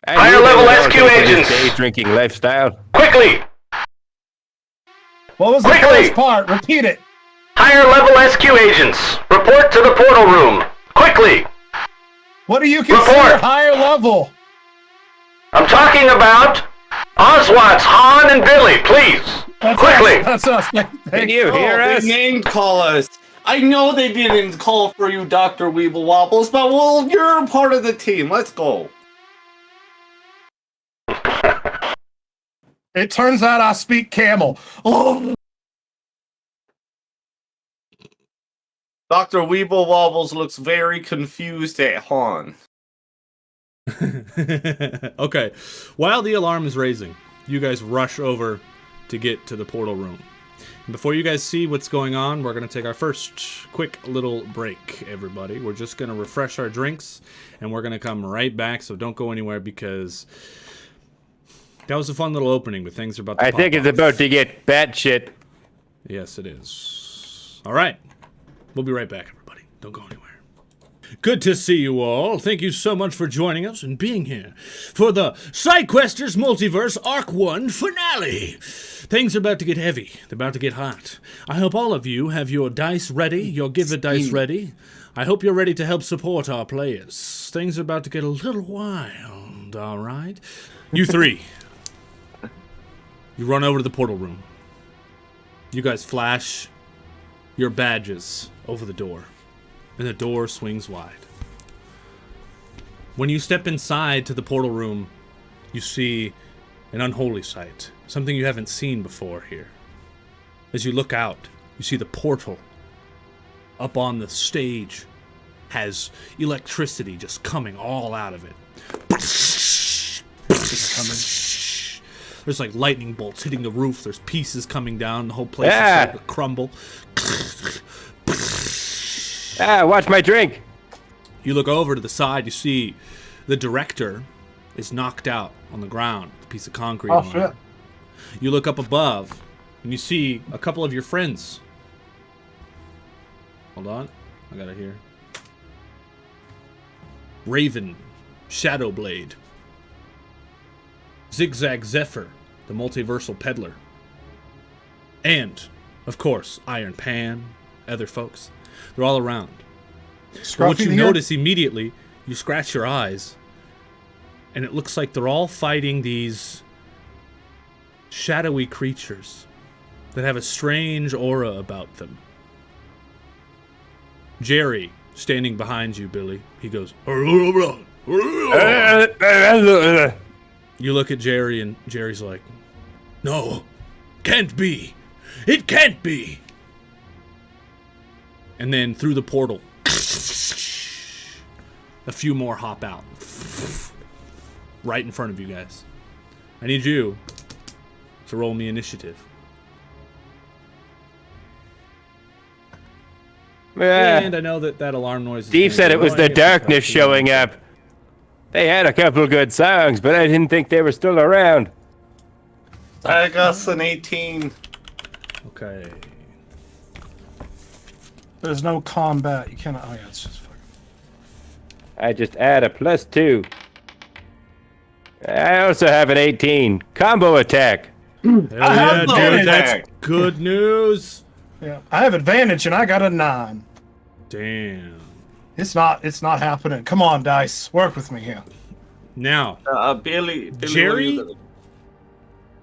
[SPEAKER 7] Higher level SQ agents.
[SPEAKER 3] Day drinking lifestyle.
[SPEAKER 7] Quickly!
[SPEAKER 5] What was the
[SPEAKER 7] Quickly!
[SPEAKER 5] first part? Repeat it.
[SPEAKER 7] Higher level SQ agents. Report to the portal room. Quickly!
[SPEAKER 5] What do you consider
[SPEAKER 7] Report.
[SPEAKER 5] higher level?
[SPEAKER 7] I'm talking about Ozwatts, Han, and Billy, please. Quickly!
[SPEAKER 5] That's us.
[SPEAKER 3] Can you hear
[SPEAKER 2] They
[SPEAKER 3] us?
[SPEAKER 2] named call us. I know they didn't call for you, Dr. Weeble Wobbles, but well, you're a part of the team. Let's go.
[SPEAKER 5] It turns out I speak camel. Oh.
[SPEAKER 2] Dr. Weeble Wobbles looks very confused at Han.
[SPEAKER 1] Okay, while the alarm is raising, you guys rush over to get to the portal room. And before you guys see what's going on, we're going to take our first quick little break, everybody. We're just going to refresh our drinks, and we're going to come right back, so don't go anywhere because that was a fun little opening, but things are about to
[SPEAKER 3] I
[SPEAKER 1] pop
[SPEAKER 3] think it's
[SPEAKER 1] off.
[SPEAKER 3] about to get batshit.
[SPEAKER 1] Yes, it is. All right. We'll be right back, everybody. Don't go anywhere. Good to see you all. Thank you so much for joining us and being here for the Sidequesters Multiverse Arc 1 finale. Things are about to get heavy. They're about to get hot. I hope all of you have your dice ready, your give it dice ready. I hope you're ready to help support our players. Things are about to get a little wild, all right? You three. You run over to the portal room. You guys flash your badges over the door, and the door swings wide. When you step inside to the portal room, you see an unholy sight, something you haven't seen before here. As you look out, you see the portal up on the stage has electricity just coming all out of it. There's like lightning bolts hitting the roof. There's pieces coming down. The whole place is starting to crumble.
[SPEAKER 3] Watch my drink.
[SPEAKER 1] You look over to the side. You see the director is knocked out on the ground with a piece of concrete.
[SPEAKER 5] Oh,
[SPEAKER 1] on
[SPEAKER 5] shit.
[SPEAKER 1] him. You look up above, and you see a couple of your friends. Hold on. I got it here. Raven, Shadowblade, Zigzag Zephyr, the multiversal peddler, and, of course, Iron Pan, other folks. They're all around. But what you notice immediately, you scratch your eyes, and it looks like they're all fighting these shadowy creatures that have a strange aura about them. Jerry, standing behind you, Billy, he goes, you look at Jerry, and Jerry's like, no, can't be. It can't be. And then through the portal, a few more hop out. Right in front of you guys. I need you to roll me initiative. And I know that alarm noise is
[SPEAKER 3] Steve said it was the darkness showing up. They had a couple good songs, but I didn't think they were still around.
[SPEAKER 2] I got an 18.
[SPEAKER 1] Okay.
[SPEAKER 5] There's no combat. You cannot. Oh yeah, it's just fucking.
[SPEAKER 3] I just add a +2. I also have an 18. Combo attack.
[SPEAKER 1] Hell yeah,
[SPEAKER 2] no
[SPEAKER 1] dude, that's
[SPEAKER 2] attack.
[SPEAKER 1] good news.
[SPEAKER 5] Yeah, I have advantage and I got a 9.
[SPEAKER 1] Damn.
[SPEAKER 5] It's not happening. Come on, dice. Work with me here.
[SPEAKER 1] Now,
[SPEAKER 2] Billy
[SPEAKER 1] Jerry
[SPEAKER 2] what are you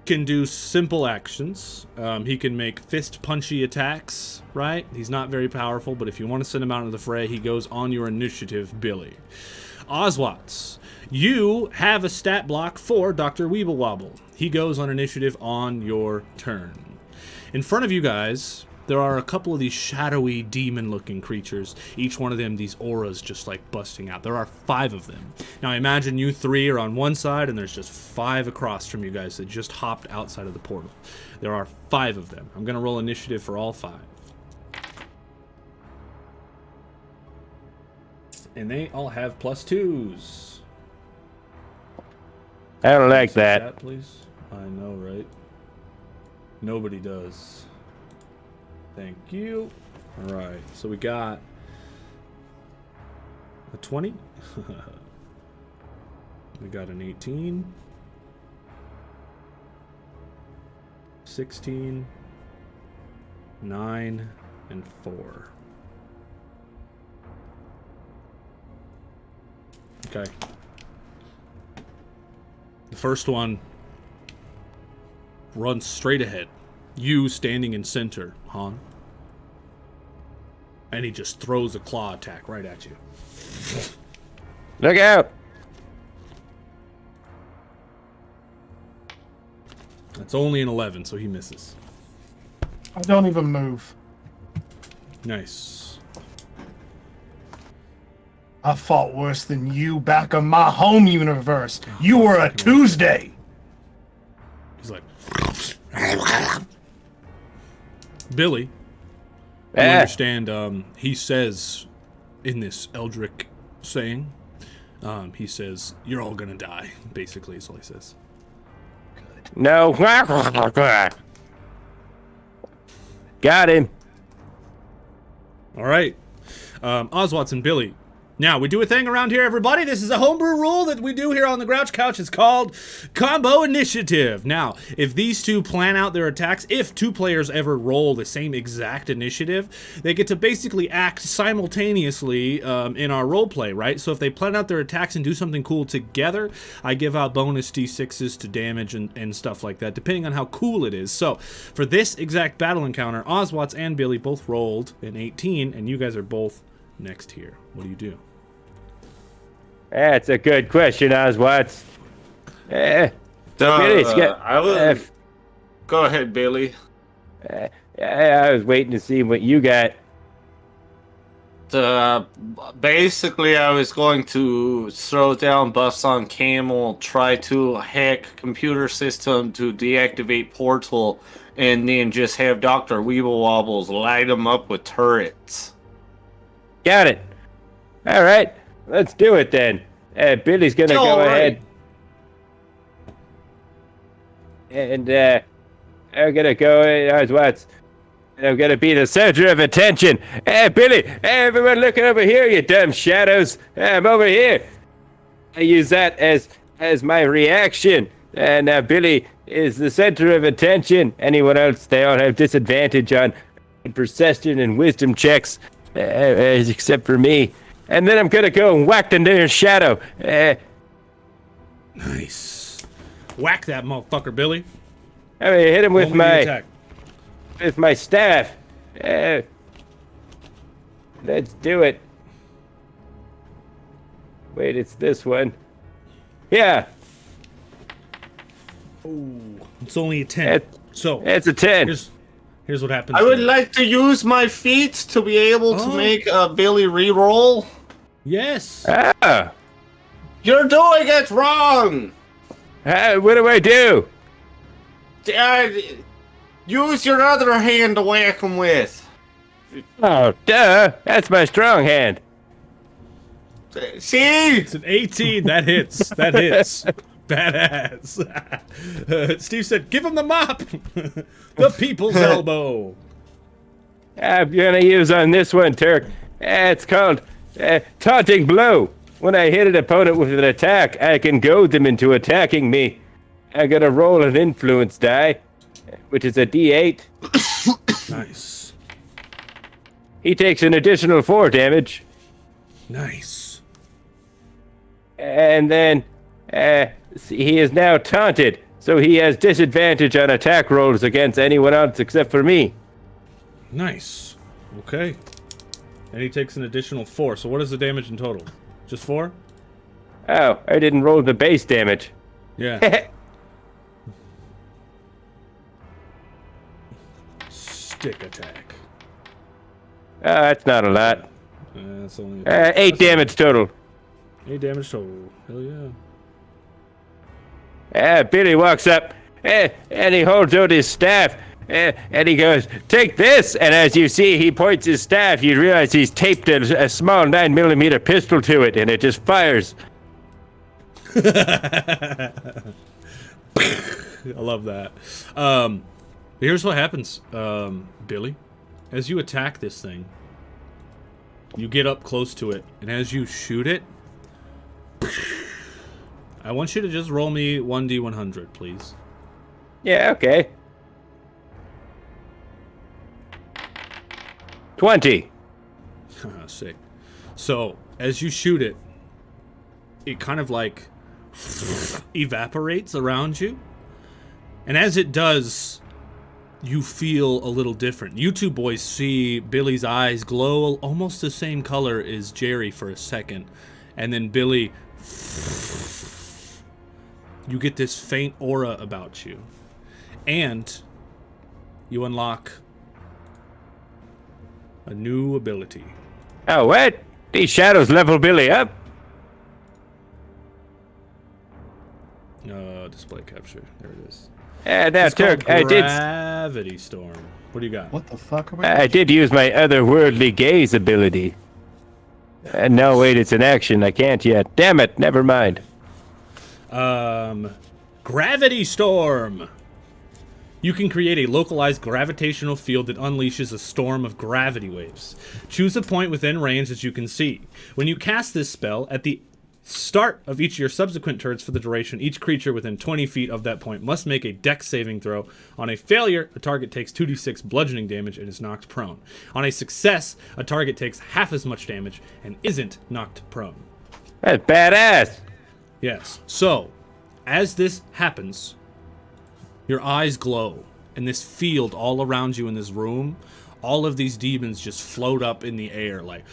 [SPEAKER 1] can do simple actions. He can make fist punchy attacks, right? He's not very powerful, but if you want to send him out into the fray, he goes on your initiative, Billy. Ozwatts, you have a stat block for Dr. Weeblewobble. He goes on initiative on your turn. In front of you guys, there are a couple of these shadowy, demon-looking creatures. Each one of them, these auras just like busting out. There are 5 of them. Now imagine you 3 are on one side, and there's just 5 across from you guys that just hopped outside of the portal. There are 5 of them. I'm going to roll initiative for all 5. And they all have +2s.
[SPEAKER 3] I don't like
[SPEAKER 1] See
[SPEAKER 3] that.
[SPEAKER 1] chat, please. I know, right? Nobody does. Thank you. All right, so we got a 20. We got an 18. 16. 9 and 4. Okay. The first one runs straight ahead. You standing in center, Han. And he just throws a claw attack right at you.
[SPEAKER 3] Look out!
[SPEAKER 1] That's only an 11, so he misses.
[SPEAKER 5] I don't even move.
[SPEAKER 1] Nice.
[SPEAKER 5] I fought worse than you back in my home universe. You were a Tuesday.
[SPEAKER 1] He's like... Billy, you understand, he says in this Eldrick saying, he says, you're all gonna die, basically, is all he says.
[SPEAKER 3] No. Got him.
[SPEAKER 1] All right. Ozwatts and Billy. Now, we do a thing around here, everybody. This is a homebrew rule that we do here on the Grouch Couch. It's called Combo Initiative. Now, if these two plan out their attacks, if two players ever roll the same exact initiative, they get to basically act simultaneously in our roleplay, right? So if they plan out their attacks and do something cool together, I give out bonus D6s to damage and stuff like that, depending on how cool it is. So, for this exact battle encounter, Ozwatts and Billy both rolled an 18, and you guys are both next here. What do you do?
[SPEAKER 3] That's a good question, Ozwatts.
[SPEAKER 2] I will. Go ahead, Billy.
[SPEAKER 3] I was waiting to see what you got.
[SPEAKER 2] Basically, I was going to throw down buffs on Camel, try to hack computer system to deactivate portal, and then just have Dr. Weeble Wobbles light them up with turrets.
[SPEAKER 3] Got it. All right, let's do it then. Billy's gonna go ahead. And I'm gonna go, Ozwatts. I'm gonna be the center of attention. Hey, Billy, everyone looking over here, you dumb shadows. I'm over here. I use that as my reaction. And now Billy is the center of attention. Anyone else, they all have disadvantage on perception and wisdom checks. Except for me. And then I'm gonna go and whack the near shadow.
[SPEAKER 1] Nice. Whack that motherfucker, Billy.
[SPEAKER 3] I mean, hit him with
[SPEAKER 1] attack.
[SPEAKER 3] my staff. Let's do it. Wait, it's this one. Yeah.
[SPEAKER 1] Ooh, it's only a 10. So
[SPEAKER 3] it's a 10.
[SPEAKER 1] Here's what happens.
[SPEAKER 2] I would like to use my feet to be able to make Billy re-roll.
[SPEAKER 1] Yes.
[SPEAKER 3] Ah.
[SPEAKER 2] You're doing it wrong.
[SPEAKER 3] What do I do?
[SPEAKER 2] Use your other hand to whack him with.
[SPEAKER 3] Oh, duh. That's my strong hand.
[SPEAKER 2] See?
[SPEAKER 1] It's an 18. That hits. That hits. Badass. Steve said, give him the mop. The people's elbow.
[SPEAKER 3] I'm gonna use on this one, Turk. It's called taunting blow. When I hit an opponent with an attack, I can goad them into attacking me. I'm gonna roll an influence die, which is a D8.
[SPEAKER 1] Nice.
[SPEAKER 3] He takes an additional 4 damage.
[SPEAKER 1] Nice.
[SPEAKER 3] And then he is now taunted, so he has disadvantage on attack rolls against anyone else except for me.
[SPEAKER 1] Nice. Okay. And he takes an additional 4. So what is the damage in total? Just 4?
[SPEAKER 3] Oh, I didn't roll the base damage.
[SPEAKER 1] Yeah. Stick attack.
[SPEAKER 3] That's not a lot.
[SPEAKER 1] That's only
[SPEAKER 3] 8 damage total.
[SPEAKER 1] 8 damage total. Hell yeah.
[SPEAKER 3] Billy walks up, and he holds out his staff, and he goes, take this! And as you see, he points his staff. You realize he's taped a small 9mm pistol to it, and it just fires.
[SPEAKER 1] I love that. Here's what happens, Billy. As you attack this thing, you get up close to it, and as you shoot it, I want you to just roll me 1d100, please.
[SPEAKER 3] Yeah, okay. 20.
[SPEAKER 1] Sick. So, as you shoot it, it kind of like evaporates around you. And as it does, you feel a little different. You two boys see Billy's eyes glow almost the same color as Jerry for a second. And then Billy, you get this faint aura about you. And you unlock a new ability.
[SPEAKER 3] Oh, what? These shadows level Billy up.
[SPEAKER 1] Display capture. There it is.
[SPEAKER 3] Yeah, that
[SPEAKER 1] It's called
[SPEAKER 3] took. I did.
[SPEAKER 1] Gravity Storm. What do you got?
[SPEAKER 5] What the fuck are we?
[SPEAKER 3] I did use my otherworldly gaze ability. No, wait, it's an action. I can't yet. Damn it. Never mind.
[SPEAKER 1] Gravity Storm. You can create a localized gravitational field that unleashes a storm of gravity waves. Choose a point within range that you can see. When you cast this spell, at the start of each of your subsequent turns for the duration, each creature within 20 feet of that point must make a dex saving throw. On a failure, a target takes 2d6 bludgeoning damage and is knocked prone. On a success, a target takes half as much damage and isn't knocked prone.
[SPEAKER 3] That's badass.
[SPEAKER 1] Yes. So, as this happens, your eyes glow, and this field all around you in this room, all of these demons just float up in the air, like,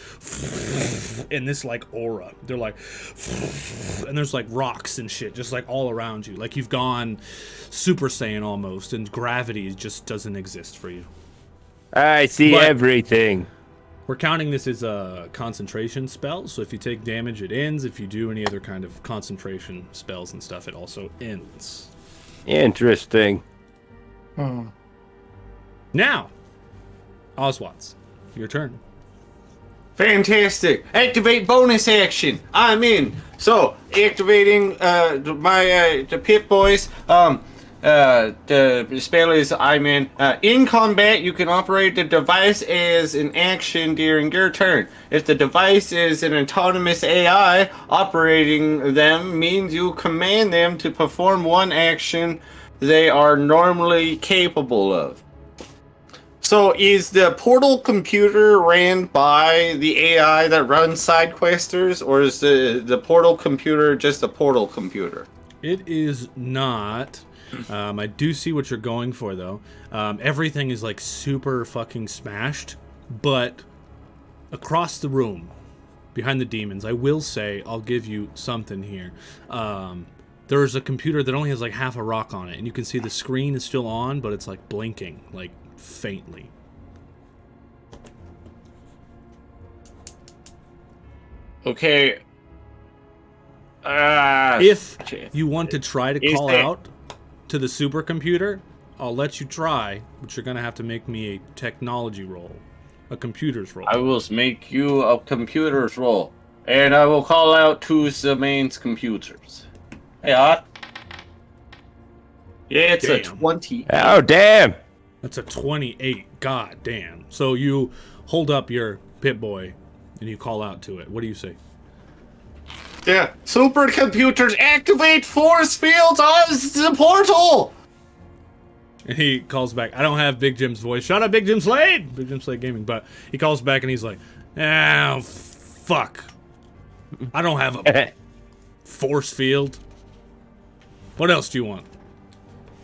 [SPEAKER 1] in this, like, aura. They're like, and there's, like, rocks and shit, just, like, all around you. Like, you've gone Super Saiyan almost, and gravity just doesn't exist for you.
[SPEAKER 3] I see
[SPEAKER 1] But-
[SPEAKER 3] everything.
[SPEAKER 1] We're counting this as a concentration spell, so if you take damage, it ends. If you do any other kind of concentration spells and stuff, it also ends.
[SPEAKER 3] Interesting.
[SPEAKER 1] Now, Ozwatts, your turn.
[SPEAKER 2] Fantastic. Activate bonus action. I'm in. So, activating the Pit Boys. The spell is I'm in. In combat, you can operate the device as an action during your turn. If the device is an autonomous AI, operating them means you command them to perform one action they are normally capable of. So is the portal computer ran by the AI that runs Sidequesters, or is the portal computer just a portal computer?
[SPEAKER 1] It is not. I do see what you're going for, though. Everything is, like, super fucking smashed, but across the room, behind the demons, I will say, I'll give you something here. There's a computer that only has, like, half a rock on it, and you can see the screen is still on, but it's, like, blinking, like, faintly.
[SPEAKER 2] Okay.
[SPEAKER 1] If you want to try to
[SPEAKER 2] Is
[SPEAKER 1] call
[SPEAKER 2] there-
[SPEAKER 1] out to the supercomputer, I'll let you try, but you're going to have to make me a technology roll. A computer's roll.
[SPEAKER 2] I will make you a computer's roll, and I will call out to the main computers. Yeah. Yeah, it's a
[SPEAKER 1] Damn.
[SPEAKER 2] 20.
[SPEAKER 3] Oh, damn.
[SPEAKER 1] That's a 28. God damn. So you hold up your Pip-Boy and you call out to it. What do you say?
[SPEAKER 2] Yeah. Supercomputers activate force fields on the portal!
[SPEAKER 1] And he calls back. I don't have Big Jim's voice. Shut up, Big Jim Slade! Big Jim Slade Gaming. But he calls back and he's like, oh, fuck. I don't have a force field. What else do you want?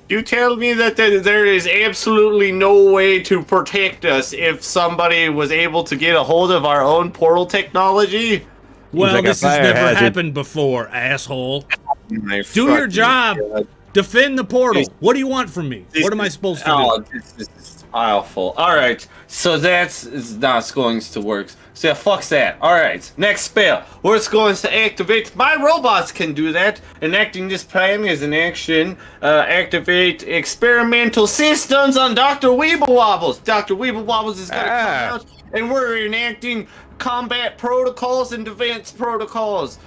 [SPEAKER 2] You tell me that there is absolutely no way to protect us if somebody was able to get a hold of our own portal technology?
[SPEAKER 1] Well,
[SPEAKER 3] like a
[SPEAKER 1] this has
[SPEAKER 3] fire
[SPEAKER 1] never
[SPEAKER 3] hazard.
[SPEAKER 1] happened before, asshole.
[SPEAKER 2] My
[SPEAKER 1] Do your
[SPEAKER 2] fucking
[SPEAKER 1] job.
[SPEAKER 2] God.
[SPEAKER 1] Defend the portal. What do you want from me? What am I supposed to
[SPEAKER 2] Oh,
[SPEAKER 1] do?
[SPEAKER 2] this is awful. Alright, so that's not going to work. So yeah, fuck that. Alright, next spell. We're going to activate. My robots can do that. Enacting this plan is an action. Activate experimental systems on Dr. Weeblewobbles. Dr. Weeblewobbles is going to come out, and we're enacting combat protocols and defense protocols.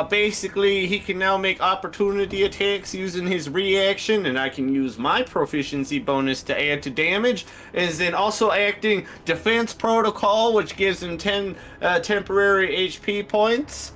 [SPEAKER 2] Basically, he can now make opportunity attacks using his reaction, and I can use my proficiency bonus to add to damage. And then also acting defense protocol, which gives him 10 temporary HP points.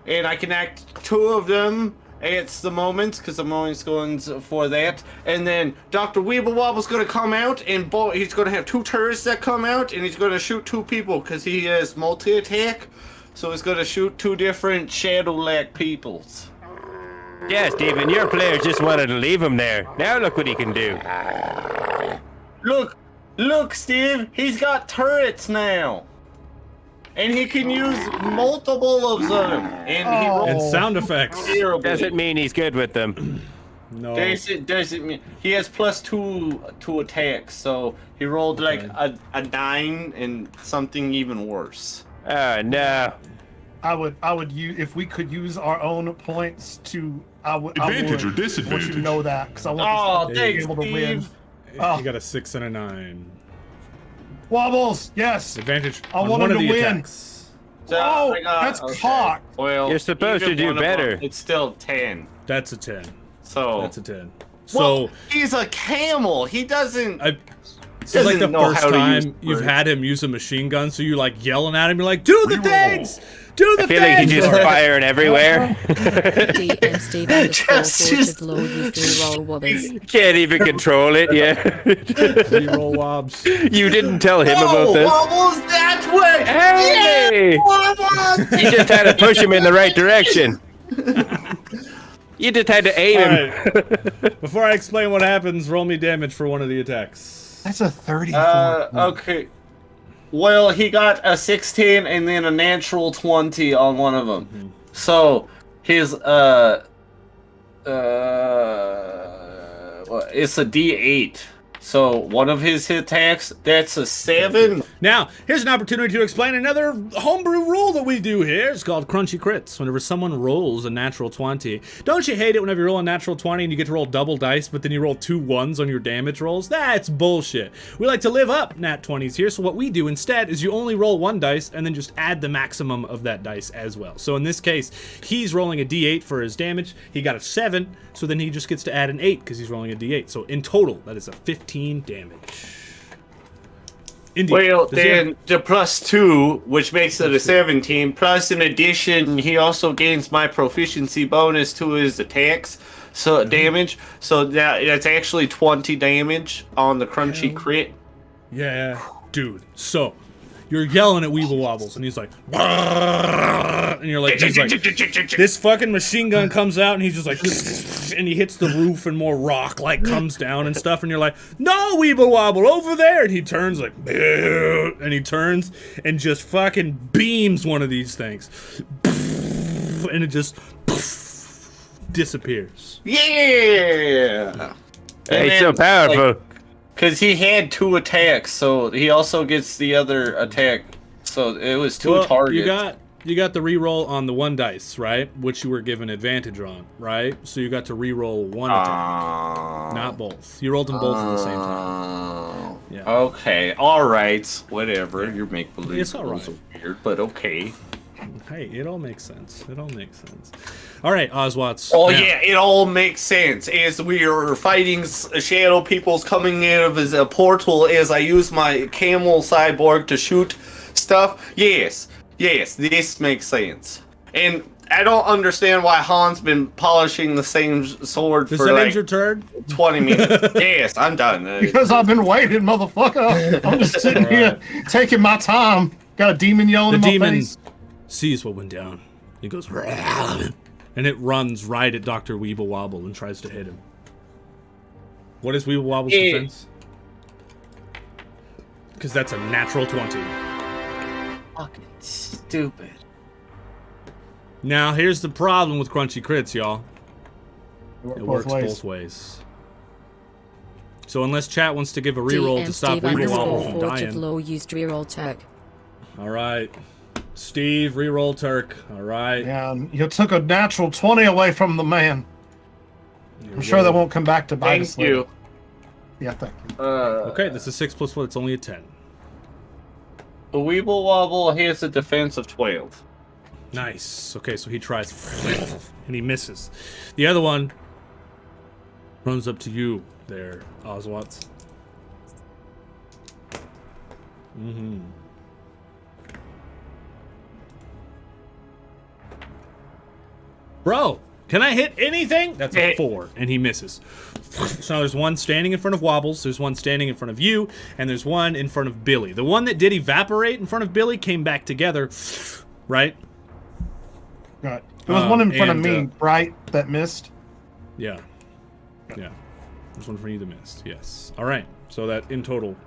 [SPEAKER 2] And I can act 2 of them It's the moment, because the moment's going for that. And then Dr. Weeblewobble's going to come out, and he's going to have 2 turrets that come out, and he's going to shoot 2 people, because he has multi-attack. So he's going to shoot 2 different Shadow-like peoples.
[SPEAKER 3] Yeah, Steven, your player just wanted to leave him there. Now look what he can do.
[SPEAKER 2] Look, Steve, he's got turrets now. And he can use multiple of them.
[SPEAKER 1] And sound effects.
[SPEAKER 2] Terribly.
[SPEAKER 3] Doesn't mean he's good with them.
[SPEAKER 1] No.
[SPEAKER 2] Doesn't mean he has +2 to attacks, so he rolled like a 9 and something even worse.
[SPEAKER 3] Oh no.
[SPEAKER 5] I would use if we could use our own points to.
[SPEAKER 8] Advantage or disadvantage?
[SPEAKER 5] I want you to know that because I want to be
[SPEAKER 2] Thanks,
[SPEAKER 5] able to win.
[SPEAKER 2] Steve.
[SPEAKER 1] You got a 6 and a 9.
[SPEAKER 5] Wobbles, yes.
[SPEAKER 1] Advantage
[SPEAKER 5] I
[SPEAKER 1] on
[SPEAKER 5] want
[SPEAKER 1] one
[SPEAKER 5] him
[SPEAKER 1] of
[SPEAKER 5] to
[SPEAKER 1] the
[SPEAKER 5] win.
[SPEAKER 1] attacks.
[SPEAKER 2] So
[SPEAKER 5] that's cocked.
[SPEAKER 2] Well,
[SPEAKER 3] You're supposed
[SPEAKER 2] even
[SPEAKER 3] to do
[SPEAKER 2] one of
[SPEAKER 3] better.
[SPEAKER 2] them, it's still 10.
[SPEAKER 1] That's a 10.
[SPEAKER 2] So
[SPEAKER 1] That's a 10.
[SPEAKER 2] well,
[SPEAKER 1] So
[SPEAKER 2] he's a camel. He doesn't.
[SPEAKER 1] this is like the
[SPEAKER 2] doesn't know
[SPEAKER 1] first
[SPEAKER 2] how to use
[SPEAKER 1] time you've
[SPEAKER 2] words.
[SPEAKER 1] had him use a machine gun, so you're like yelling at him. You're like, "Do the things! Do the
[SPEAKER 3] I feel like
[SPEAKER 1] things!"
[SPEAKER 3] he's just firing everywhere.
[SPEAKER 6] DM Steve underscore
[SPEAKER 2] Just-
[SPEAKER 6] forwarded low used reroll Wobbers.
[SPEAKER 3] Can't even control it, yeah.
[SPEAKER 1] Reroll wobs.
[SPEAKER 3] You didn't tell him about this.
[SPEAKER 2] Wobbles that way.
[SPEAKER 3] Hey!
[SPEAKER 2] Wobbles.
[SPEAKER 3] You just had to push him in the right direction. You just had to aim
[SPEAKER 1] All
[SPEAKER 3] him.
[SPEAKER 1] right. Before I explain what happens, roll me damage for one of the attacks.
[SPEAKER 5] That's a 34.
[SPEAKER 2] Okay. Well, he got a 16 and then a natural 20 on one of them. So his it's a D8. So one of his hit attacks, that's a 7.
[SPEAKER 1] Now, here's an opportunity to explain another homebrew rule that we do here. It's called crunchy crits. Whenever someone rolls a natural 20, don't you hate it whenever you roll a natural 20 and you get to roll double dice, but then you roll 2 1s on your damage rolls? That's bullshit. We like to live up nat 20s here, so what we do instead is you only roll 1 dice and then just add the maximum of that dice as well. So in this case, he's rolling a D8 for his damage. He got a 7, so then he just gets to add an 8 because he's rolling a D8. So in total, that is a 15 damage. Indeed.
[SPEAKER 2] Well,
[SPEAKER 1] Does he have-
[SPEAKER 2] then the +2, which makes it a 17, plus in addition, he also gains my proficiency bonus to his attacks, so damage. So that's actually 20 damage on the crunchy crit.
[SPEAKER 1] Yeah, dude. So you're yelling at Weeble Wobbles, and he's like, and you're like, this fucking machine gun comes out, and he's just like, and he hits the roof, and more rock like comes down and stuff, and you're like, no, Weeble Wobble, over there, and he turns like, and he turns and just fucking beams one of these things, and it just disappears.
[SPEAKER 2] Yeah.
[SPEAKER 3] Hey, he's so powerful.
[SPEAKER 2] Because he had 2 attacks, so he also gets the other attack. So it was 2 targets.
[SPEAKER 1] You got the reroll on the 1 dice, right? Which you were given advantage on, right? So you got to reroll 1 attack, not both. You rolled them both at the same time. Yeah.
[SPEAKER 2] Okay, alright. Whatever. Your make-believe
[SPEAKER 1] It's all
[SPEAKER 2] rules
[SPEAKER 1] right.
[SPEAKER 2] are weird, but okay.
[SPEAKER 1] Hey, it all makes sense. It all makes sense. All right, Ozwatts.
[SPEAKER 2] Oh
[SPEAKER 1] now.
[SPEAKER 2] yeah, it all makes sense. As we are fighting shadow peoples coming out of his portal, as I use my camel cyborg to shoot stuff. Yes, this makes sense. And I don't understand why Han's been polishing the same sword
[SPEAKER 1] Does
[SPEAKER 2] for
[SPEAKER 1] that
[SPEAKER 2] like
[SPEAKER 1] end your turn?
[SPEAKER 2] 20 minutes. Yes, I'm done.
[SPEAKER 5] Because I've been waiting, motherfucker. I'm just sitting here taking my time. Got a demon yelling
[SPEAKER 1] The
[SPEAKER 5] in my
[SPEAKER 1] demon
[SPEAKER 5] face.
[SPEAKER 1] sees what went down. He goes, and it runs right at Dr. Weeble Wobble and tries to hit him. What is Weeble Wobble's defense? Because that's a natural 20.
[SPEAKER 2] Fucking stupid.
[SPEAKER 1] Now, here's the problem with crunchy crits, y'all. It works
[SPEAKER 5] ways.
[SPEAKER 1] both ways. So unless chat wants to give a reroll
[SPEAKER 6] DM
[SPEAKER 1] to stop
[SPEAKER 6] Steve
[SPEAKER 1] Weeble Wobble
[SPEAKER 6] underscore
[SPEAKER 1] from
[SPEAKER 6] forwarded
[SPEAKER 1] dying.
[SPEAKER 6] low used reroll Turk.
[SPEAKER 1] All right. Steve, reroll Turk. All right.
[SPEAKER 5] Yeah, you took a natural 20 away from the man. I'm sure that won't come back to bite us
[SPEAKER 2] Thank you.
[SPEAKER 5] Yeah, thank you.
[SPEAKER 1] Okay, this is 6 plus 1. It's only a 10.
[SPEAKER 2] The Weeble Wobble has a defense of 12.
[SPEAKER 1] Nice. Okay, so he tries, and he misses. The other one runs up to you there, Ozwatts. Bro, Can I hit anything? That's a 4, and he misses. So there's one standing in front of Wobbles, there's one standing in front of you, and there's one in front of Billy. The one that did evaporate in front of Billy came back together, right?
[SPEAKER 5] Right. There was one in front of me, right, that missed?
[SPEAKER 1] Yeah. Yeah. There's one for you that missed, yes. All right, so that in total,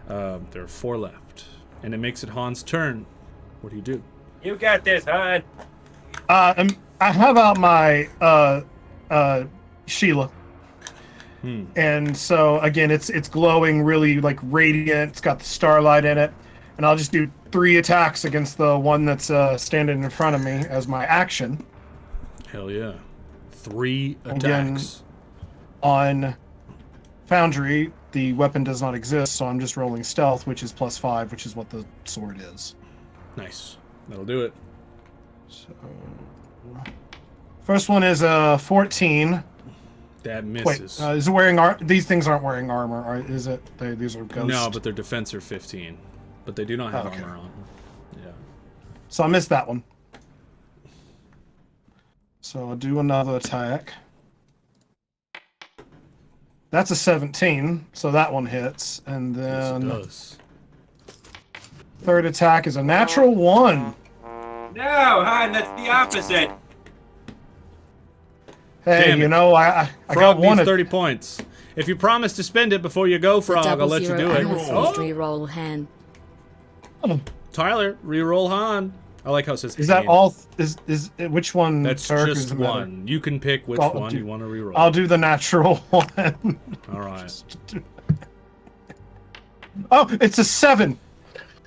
[SPEAKER 1] there are 4 left. And it makes it Han's turn. What do you do?
[SPEAKER 3] You got this, Han.
[SPEAKER 5] I have out my Sheila. And so again, it's glowing really like radiant. It's got the starlight in it, and I'll just do 3 attacks against the one that's standing in front of me as my action.
[SPEAKER 1] Hell yeah! 3 attacks.
[SPEAKER 5] Again, on Foundry, the weapon does not exist, so I'm just rolling stealth, which is +5, which is what the sword is.
[SPEAKER 1] Nice. That'll do it.
[SPEAKER 5] So, first one is a 14.
[SPEAKER 1] That misses.
[SPEAKER 5] Wait, is it wearing these things aren't wearing armor, or is it? These are ghosts.
[SPEAKER 1] No, but their defense are 15. But they do not have armor on. Yeah.
[SPEAKER 5] So I missed that one. So I'll do another attack. That's a 17, so that one hits. And then
[SPEAKER 1] Yes, it does.
[SPEAKER 5] Third attack is a natural 1.
[SPEAKER 8] No, Han, that's the opposite.
[SPEAKER 5] Hey,
[SPEAKER 1] Damn it.
[SPEAKER 5] you know, I
[SPEAKER 1] Frog
[SPEAKER 5] got one.
[SPEAKER 1] needs 30 points. If you promise to spend it before you go, Frog, I'll let you do it.
[SPEAKER 6] Reroll Han.
[SPEAKER 1] Tyler, reroll Han. I like how it says.
[SPEAKER 5] Is that
[SPEAKER 1] Han.
[SPEAKER 5] all? Is which one?
[SPEAKER 1] That's
[SPEAKER 5] character
[SPEAKER 1] just
[SPEAKER 5] is the matter?
[SPEAKER 1] one. You can pick which
[SPEAKER 5] I'll
[SPEAKER 1] one
[SPEAKER 5] do-
[SPEAKER 1] you want to reroll.
[SPEAKER 5] I'll do the natural one.
[SPEAKER 1] All right.
[SPEAKER 5] Oh, it's a 7.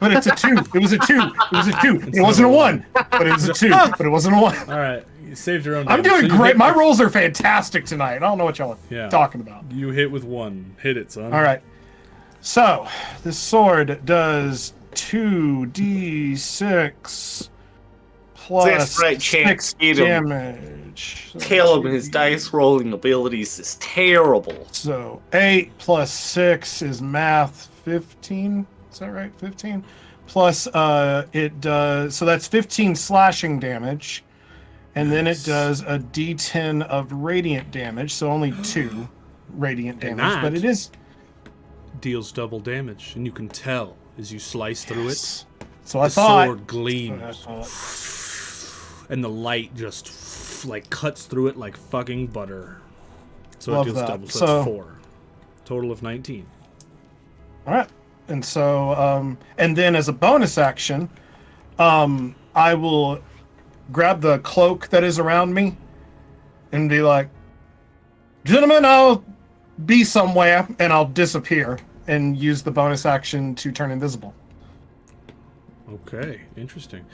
[SPEAKER 5] But it's a 2. It was a 2. It was a 2. It wasn't a 1. But it was a 2. But it wasn't a 1.
[SPEAKER 1] All right. You saved your own.
[SPEAKER 5] I'm
[SPEAKER 1] damage.
[SPEAKER 5] doing
[SPEAKER 1] So you
[SPEAKER 5] great.
[SPEAKER 1] hit
[SPEAKER 5] My
[SPEAKER 1] with-
[SPEAKER 5] rolls are fantastic tonight. I don't know what y'all are talking about.
[SPEAKER 1] You hit with 1. Hit it, son.
[SPEAKER 5] All right. So, this sword does 2d6 plus
[SPEAKER 2] That's right, Chance.
[SPEAKER 5] 6
[SPEAKER 2] Beat him.
[SPEAKER 5] damage. So
[SPEAKER 2] Caleb and his dice rolling abilities is terrible.
[SPEAKER 5] So 8 plus 6 is math 15. Is that right? 15. Plus it does, so that's 15 slashing damage. And then it does a d10 of radiant damage, so only 2 radiant
[SPEAKER 1] And
[SPEAKER 5] damage, but
[SPEAKER 1] that-
[SPEAKER 5] it is
[SPEAKER 1] Deals double damage, and you can tell as you slice through it.
[SPEAKER 5] So I
[SPEAKER 1] The
[SPEAKER 5] thought
[SPEAKER 1] sword gleams, and the light just like cuts through it like fucking butter. So
[SPEAKER 5] Love
[SPEAKER 1] it deals
[SPEAKER 5] that.
[SPEAKER 1] double. So
[SPEAKER 5] So-
[SPEAKER 1] that's 4. Total of 19.
[SPEAKER 5] all right. And so and then as a bonus action, I will grab the cloak that is around me and be like, "Gentlemen, I'll be somewhere," and I'll disappear and use the bonus action to turn invisible.
[SPEAKER 1] Okay, interesting.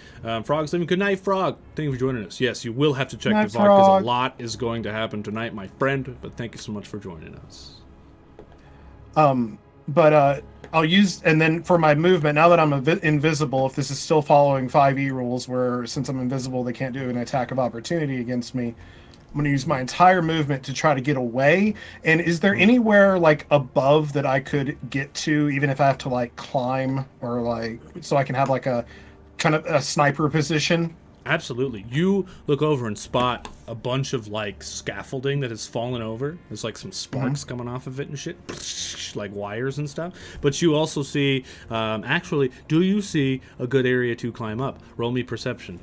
[SPEAKER 1] Frog's leaving. Good night, Frog. Thank you for joining us. Yes, you will have to check
[SPEAKER 5] Night,
[SPEAKER 1] the VOD because
[SPEAKER 5] Frog.
[SPEAKER 1] a lot is going to happen tonight, my friend. But thank you so much for joining us.
[SPEAKER 5] But I'll use, and then for my movement, now that I'm invisible, if this is still following 5e rules, where since I'm invisible, they can't do an attack of opportunity against me, I'm going to use my entire movement to try to get away. And is there anywhere like above that I could get to, even if I have to like climb or like, so I can have like a kind of a sniper position?
[SPEAKER 1] Absolutely. You look over and spot a bunch of like scaffolding that has fallen over. There's like some sparks coming off of it and shit, like wires and stuff. But you also see, actually, do you see a good area to climb up? Roll me perception.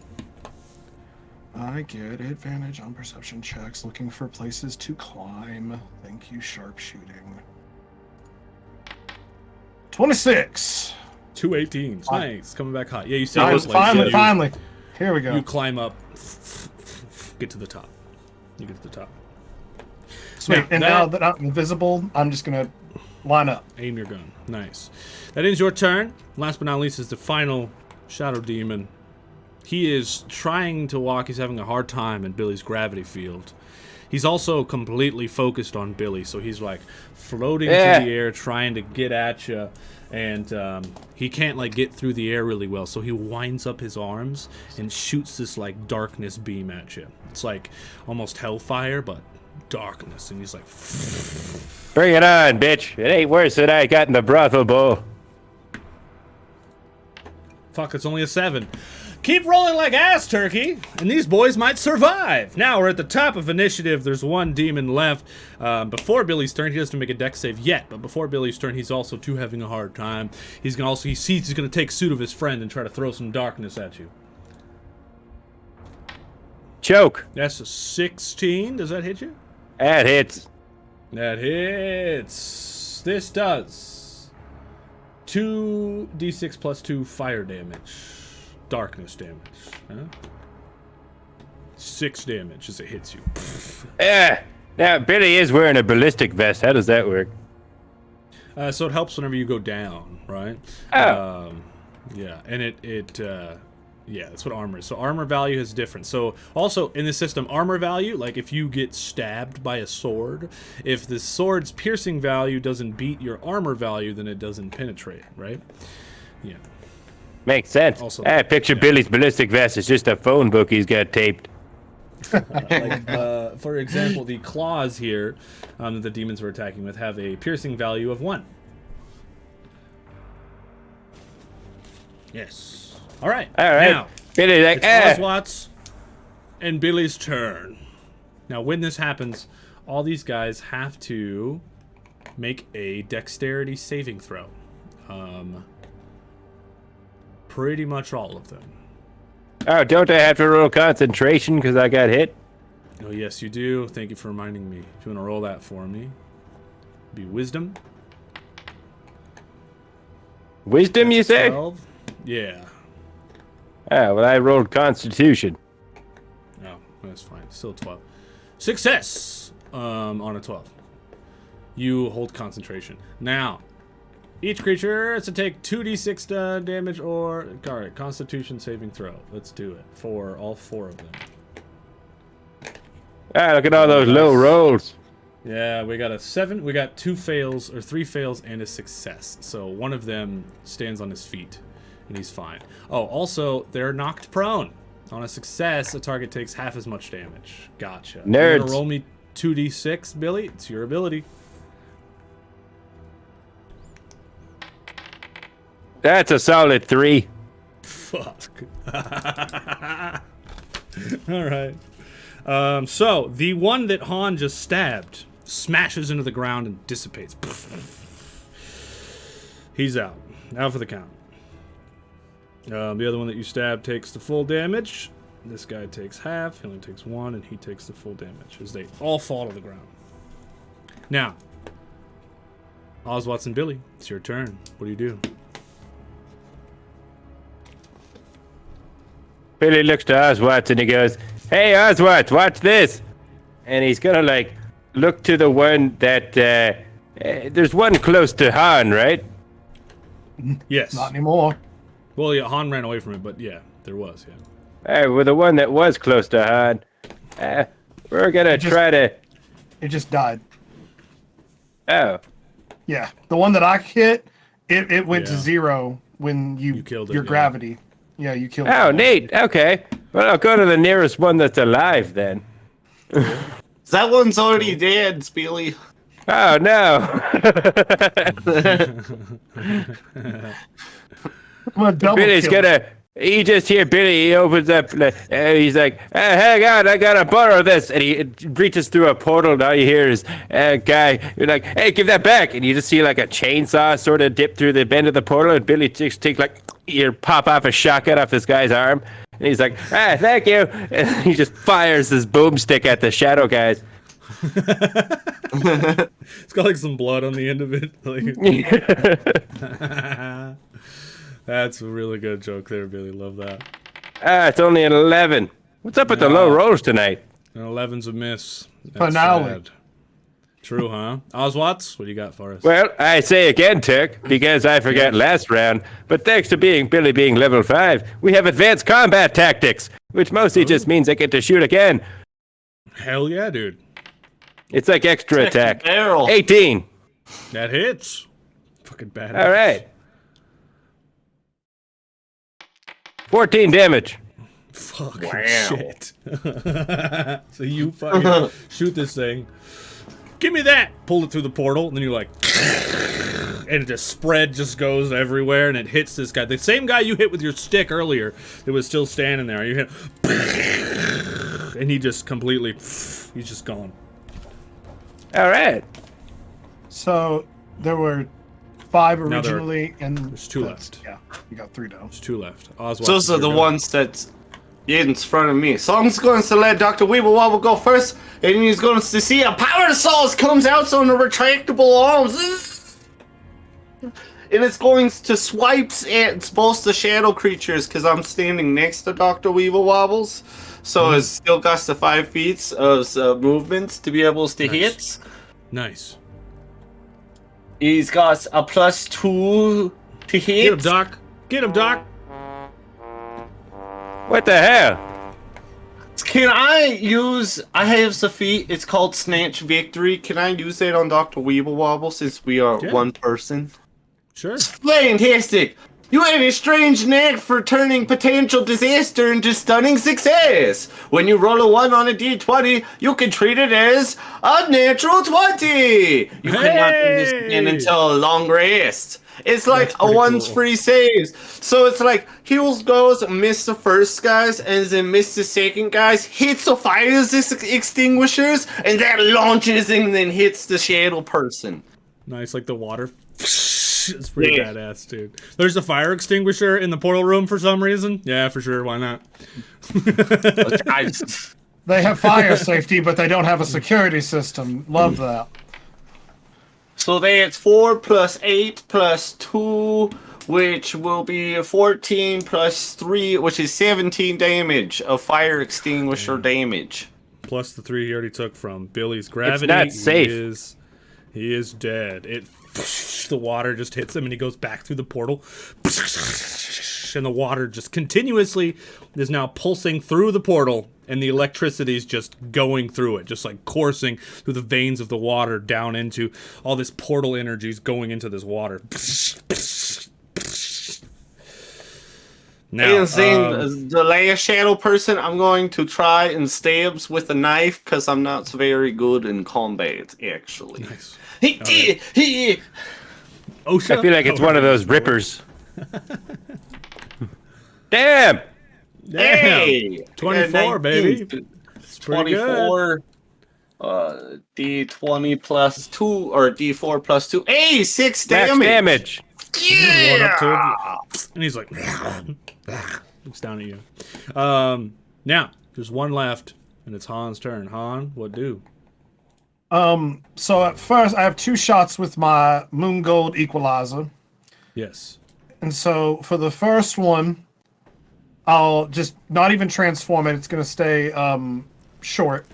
[SPEAKER 5] I get advantage on perception checks, looking for places to climb. Thank you, sharpshooting. 26.
[SPEAKER 1] 2 18s. Nice. Coming back hot. Yeah, you see.
[SPEAKER 5] Finally. Here we go.
[SPEAKER 1] You climb up, get to the top. You get to the top.
[SPEAKER 5] Sweet. And now that I'm invisible, I'm just gonna line up.
[SPEAKER 1] Aim your gun. Nice. That ends your turn. Last but not least is the final Shadow Demon. He is trying to walk. He's having a hard time in Billy's gravity field. He's also completely focused on Billy, so he's like floating through the air, trying to get at you, and he can't like get through the air really well. So he winds up his arms and shoots this like darkness beam at you. It's like almost hellfire, but darkness, and he's like,
[SPEAKER 3] Bring it on, bitch. It ain't worse than I got in the brothel, boy.
[SPEAKER 1] "Fuck, it's only a 7." Keep rolling like ass, Turkey, and these boys might survive. Now we're at the top of initiative. There's one demon left. Before Billy's turn, he doesn't make a dex save yet, but before Billy's turn, he's also too having a hard time. He sees he's gonna take suit of his friend and try to throw some darkness at you.
[SPEAKER 3] Choke.
[SPEAKER 1] That's a 16. Does that hit you?
[SPEAKER 3] That hits.
[SPEAKER 1] That hits. This does 2d6 plus 2 fire damage. Darkness damage. Huh? 6 damage as it hits you.
[SPEAKER 3] Now, Billy is wearing a ballistic vest. How does that work?
[SPEAKER 1] So it helps whenever you go down, right?
[SPEAKER 3] Oh.
[SPEAKER 1] Yeah, and yeah, that's what armor is. So armor value is different. So also in the system, armor value, like if you get stabbed by a sword, if the sword's piercing value doesn't beat your armor value, then it doesn't penetrate, right? Yeah.
[SPEAKER 3] Makes sense.
[SPEAKER 1] Also,
[SPEAKER 3] Picture Billy's ballistic vest is just a phone book he's got taped.
[SPEAKER 1] For example, the claws here that the demons were attacking with have a piercing value of 1. Yes. All right. Now,
[SPEAKER 3] Billy, like,
[SPEAKER 1] it's Ozwatts and Billy's turn. Now, when this happens, all these guys have to make a dexterity saving throw. Pretty much all of them.
[SPEAKER 3] Oh, don't I have to roll concentration because I got hit?
[SPEAKER 1] Oh, yes, you do. Thank you for reminding me. If you want to roll that for me, be wisdom.
[SPEAKER 3] Wisdom, you say?
[SPEAKER 1] 12. Yeah.
[SPEAKER 3] Oh, well, I rolled constitution.
[SPEAKER 1] Oh, that's fine. Still 12. Success on a 12. You hold concentration. Now, each creature has to take 2d6 damage or... Alright, Constitution saving throw. Let's do it for all 4 of them.
[SPEAKER 3] Ah, look at all those low rolls.
[SPEAKER 1] Yeah, we got a 7. We got 2 fails, or 3 fails and a success. So one of them stands on his feet, and he's fine. Oh, also, they're knocked prone. On a success, a target takes half as much damage. Gotcha.
[SPEAKER 3] Nerds.
[SPEAKER 1] You gonna roll me 2d6, Billy? It's your ability.
[SPEAKER 3] That's a solid 3.
[SPEAKER 1] Fuck. Alright. So, the one that Han just stabbed smashes into the ground and dissipates. He's out. Out for the count. The other one that you stabbed takes the full damage. This guy takes half. He only takes 1, and he takes the full damage as they all fall to the ground. Now, Ozwatts and Billy, it's your turn. What do you do?
[SPEAKER 3] Billy looks to Ozwatts and he goes, "Hey, Ozwatts, watch this!" And he's gonna, like, look to the one that, there's one close to Han, right?
[SPEAKER 1] Yes.
[SPEAKER 5] Not anymore.
[SPEAKER 1] Well, yeah, Han ran away from it, but yeah, there was, yeah.
[SPEAKER 3] Hey, well, the one that was close to Han, we're gonna try to...
[SPEAKER 5] It just died.
[SPEAKER 3] Oh.
[SPEAKER 5] Yeah, the one that I hit, it went to
[SPEAKER 1] Yeah.
[SPEAKER 5] 0 when you
[SPEAKER 1] killed it,
[SPEAKER 5] your
[SPEAKER 1] yeah.
[SPEAKER 5] gravity. Yeah, you killed
[SPEAKER 3] Oh,
[SPEAKER 5] it.
[SPEAKER 3] neat. Okay. Well, I'll go to the nearest one that's alive, then.
[SPEAKER 2] That one's already dead, Speely.
[SPEAKER 3] Oh, no.
[SPEAKER 5] I'm gonna double
[SPEAKER 3] Billy's
[SPEAKER 5] kill
[SPEAKER 3] gonna... You just hear Billy, he opens up, he's like, hang on, I gotta borrow this. And he reaches through a portal, and all you hear is a guy, you're like, hey, give that back. And you just see like a chainsaw sort of dip through the bend of the portal, and Billy just takes like, you pop off a shotgun off this guy's arm. And he's like, thank you. And he just fires his boomstick at the shadow guys.
[SPEAKER 1] It's got like some blood on the end of it. That's a really good joke there, Billy. Love that.
[SPEAKER 3] It's only an 11. What's up with the low rolls tonight?
[SPEAKER 1] An 11's a miss. That's
[SPEAKER 5] Finale.
[SPEAKER 1] sad. True, huh? Ozwatts, what do you got for us?
[SPEAKER 3] Well, I say again, Turk, because I forgot last round, but thanks to Billy being level 5, we have advanced combat tactics, which mostly just means I get to shoot again.
[SPEAKER 1] Hell yeah, dude.
[SPEAKER 3] It's like extra attack.
[SPEAKER 2] Barrel.
[SPEAKER 3] 18.
[SPEAKER 1] That hits. Fucking bad.
[SPEAKER 3] All right. 14 damage.
[SPEAKER 1] Fucking shit. So you fucking shoot this thing. Give me that! Pull it through the portal, and then you're like... and the spread just goes everywhere, and it hits this guy. The same guy you hit with your stick earlier that was still standing there. You hit, and he just completely, he's just gone.
[SPEAKER 3] All right.
[SPEAKER 5] So there were 5
[SPEAKER 1] Now
[SPEAKER 5] originally, and
[SPEAKER 1] there's 2 left.
[SPEAKER 5] Yeah, you got 3 down.
[SPEAKER 1] There's 2 left. Ozwatts,
[SPEAKER 2] Those are the
[SPEAKER 1] you're
[SPEAKER 2] ones that's in front of me. So I'm just going to let Dr. Weeble Wobble go first, and he's going to see a power source comes out on the retractable arms. And it's going to swipes at both the shadow creatures because I'm standing next to Dr. Weeble Wobbles. So it's still got the 5 feet of movements to be able to hit.
[SPEAKER 1] Nice.
[SPEAKER 2] He's got a +2 to hit.
[SPEAKER 1] Get him, Doc. Get him, Doc.
[SPEAKER 3] What the hell?
[SPEAKER 2] Can I use... I have the feat. It's called Snatch Victory. Can I use that on Dr. Weeble Wobble since we are one person?
[SPEAKER 1] Sure.
[SPEAKER 2] Fantastic! You have a strange knack for turning potential disaster into stunning success. When you roll a 1 on a d20, you can treat it as a natural 20. You cannot do this again until a long rest. It's like a one's free saves. So it's like heals goes, miss the first guys, and then miss the second guys, hits the fire extinguishers, and that launches and then hits the shadow person.
[SPEAKER 1] Nice, like the water. It's pretty badass, dude. There's a fire extinguisher in the portal room for some reason. Yeah, for sure. Why not?
[SPEAKER 5] They have fire safety, but they don't have a security system. Love that.
[SPEAKER 2] So that's 4 plus 8 plus 2, which will be 14 plus 3, which is 17 damage of fire extinguisher damage.
[SPEAKER 1] Plus the 3 he already took from Billy's gravity.
[SPEAKER 3] It's not safe.
[SPEAKER 1] He is dead. The water just hits him and he goes back through the portal. And the water just continuously is now pulsing through the portal, and the electricity is just going through it, just like coursing through the veins of the water down into all this portal energies going into this water. Now,
[SPEAKER 2] And then the last shadow person, I'm going to try and stabs with a knife because I'm not very good in combat, actually.
[SPEAKER 1] Nice.
[SPEAKER 3] I feel like it's one of those rippers. Damn!
[SPEAKER 2] Hey!
[SPEAKER 1] 24, baby.
[SPEAKER 2] It's 24. D20 plus 2, or D4 plus 2. Hey, 6
[SPEAKER 3] Max
[SPEAKER 2] damage!
[SPEAKER 3] damage.
[SPEAKER 1] Going up to him, and he's like, looks down at you. Now, there's one left, and it's Han's turn. Han, what do?
[SPEAKER 5] So at first, I have 2 shots with my Moon Gold Equalizer.
[SPEAKER 1] Yes.
[SPEAKER 5] And so for the first one, I'll just not even transform it. It's going to stay short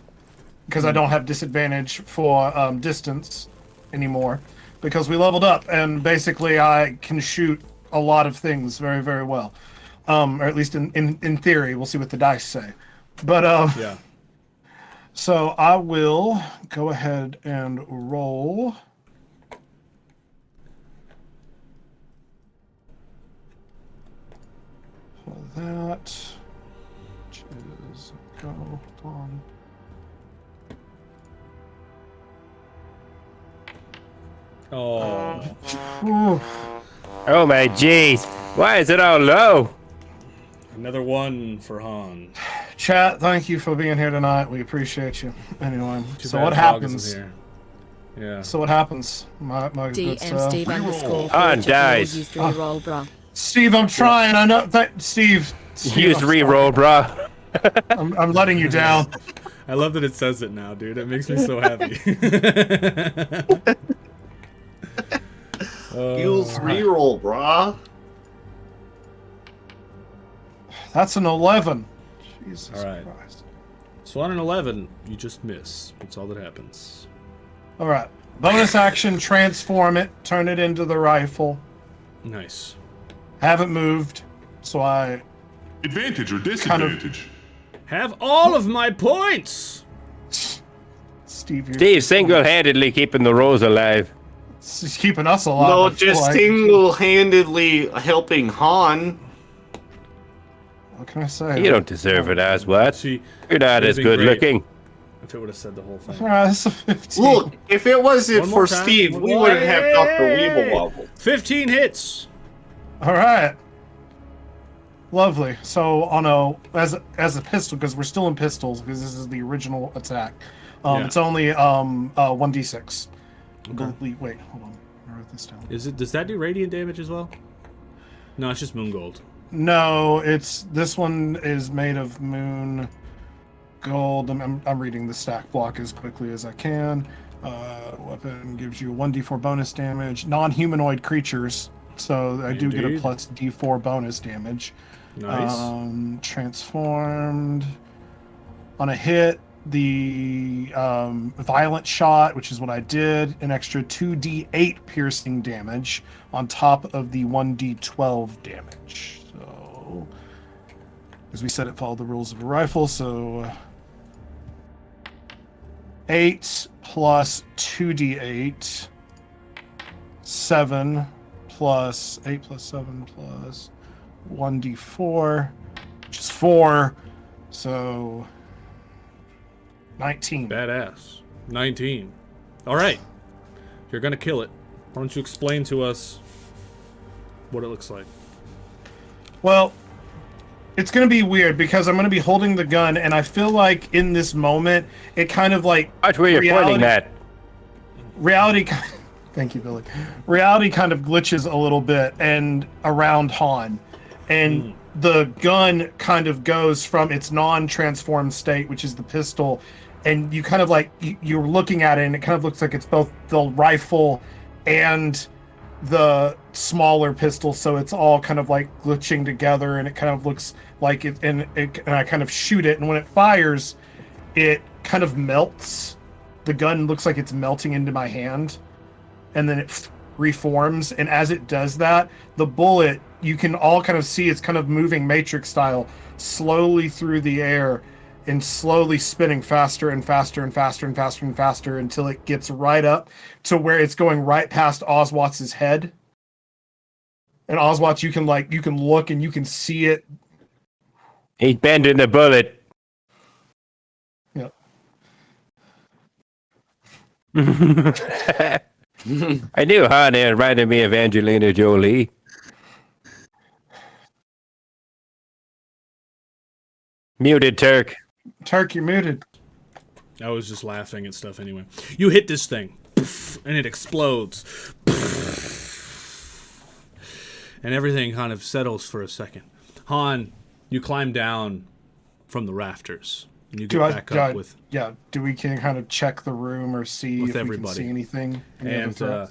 [SPEAKER 5] because I don't have disadvantage for distance anymore because we leveled up, and basically I can shoot a lot of things very, very well. Or at least in theory. We'll see what the dice say. But
[SPEAKER 1] Yeah.
[SPEAKER 5] so I will go ahead and roll. For that, which is go on.
[SPEAKER 1] Oh.
[SPEAKER 5] Ooh.
[SPEAKER 3] Oh my jeez. Why is it all low?
[SPEAKER 1] Another 1 for Han.
[SPEAKER 5] Chat, thank you for being here tonight. We appreciate you. Anyway,
[SPEAKER 1] Too
[SPEAKER 5] so
[SPEAKER 1] bad
[SPEAKER 5] what
[SPEAKER 1] Hog isn't
[SPEAKER 5] happens?
[SPEAKER 1] here. Yeah.
[SPEAKER 5] So what happens? My good
[SPEAKER 6] DM Steve underscore.
[SPEAKER 3] On dice.
[SPEAKER 6] Use reroll, bruh.
[SPEAKER 5] Steve, I'm trying. I know that Steve.
[SPEAKER 3] Use
[SPEAKER 5] I'm
[SPEAKER 3] reroll, brah.
[SPEAKER 5] I'm letting you down.
[SPEAKER 1] I love that it says it now, dude. It makes me so happy.
[SPEAKER 2] Use reroll, brah.
[SPEAKER 5] That's an 11. Jesus
[SPEAKER 1] All right.
[SPEAKER 5] Christ.
[SPEAKER 1] So on an 11, you just miss. That's all that happens.
[SPEAKER 5] All right. Bonus action, transform it, turn it into the rifle.
[SPEAKER 1] Nice.
[SPEAKER 5] Haven't moved, so I
[SPEAKER 9] Advantage or disadvantage?
[SPEAKER 1] Have all of my points!
[SPEAKER 5] Steve, you're
[SPEAKER 3] Steve single-handedly keeping the rose alive.
[SPEAKER 5] He's keeping us alive.
[SPEAKER 2] No,
[SPEAKER 5] I feel
[SPEAKER 2] just
[SPEAKER 5] like.
[SPEAKER 2] single-handedly helping Han.
[SPEAKER 5] What can I say?
[SPEAKER 3] You don't deserve it, Ozwatts.
[SPEAKER 1] She
[SPEAKER 3] You're not
[SPEAKER 1] You're
[SPEAKER 3] as
[SPEAKER 1] doing
[SPEAKER 3] good
[SPEAKER 1] great.
[SPEAKER 3] looking.
[SPEAKER 1] if it would have said the whole thing.
[SPEAKER 5] That's a 15.
[SPEAKER 2] Look, if it wasn't
[SPEAKER 1] One more
[SPEAKER 2] for
[SPEAKER 1] time.
[SPEAKER 2] Steve, we wouldn't have Dr. Weeble
[SPEAKER 1] 15 hits.
[SPEAKER 5] All right. Lovely. So on as a pistol, because we're still in pistols, because this is the original attack. It's only 1d6.
[SPEAKER 1] Okay.
[SPEAKER 5] Wait, hold on. I wrote this down.
[SPEAKER 1] Does that do radiant damage as well? No, it's just moon gold.
[SPEAKER 5] No, this one is made of moon gold. I'm reading the stack block as quickly as I can. Weapon gives you a 1d4 bonus damage. Non-humanoid creatures, so I do get a plus d4 bonus damage.
[SPEAKER 1] Nice.
[SPEAKER 5] Transformed. On a hit, the violent shot, which is what I did, an extra 2d8 piercing damage on top of the 1d12 damage. So, as we said, it followed the rules of a rifle, so 8 plus 2d8, 7 plus 8 plus 7 plus 1d4, which is 4, so 19.
[SPEAKER 1] Badass. 19. All right. You're going to kill it. Why don't you explain to us what it looks like?
[SPEAKER 5] Well, it's going to be weird because I'm going to be holding the gun, and I feel like in this moment, it kind of like...
[SPEAKER 3] Watch where you're pointing that.
[SPEAKER 5] Reality... Thank you, Billy. Reality kind of glitches a little bit and around Han. And the gun kind of goes from its non-transformed state, which is the pistol, and you kind of like, you're looking at it, and it kind of looks like it's both the rifle and the smaller pistol, so it's all kind of like glitching together, and it kind of looks like it, and I kind of shoot it, and when it fires, it kind of melts. The gun looks like it's melting into my hand, and then it reforms, and as it does that, the bullet, you can all kind of see it's kind of moving Matrix style slowly through the air and slowly spinning faster and faster and faster and faster and faster until it gets right up to where it's going right past Ozwatts' head. And Ozwatts, you can look and you can see it.
[SPEAKER 3] He's bending the bullet.
[SPEAKER 5] Yep.
[SPEAKER 3] I knew Han reminded me of Angelina Jolie. Muted, Turk.
[SPEAKER 5] Turk, you're muted.
[SPEAKER 1] I was just laughing at stuff anyway. You hit this thing, and it explodes. And everything kind of settles for a second. Han, you climb down from the rafters. And you get back up with...
[SPEAKER 5] Yeah, do we can kind of check the room or see if we can see anything?
[SPEAKER 1] And a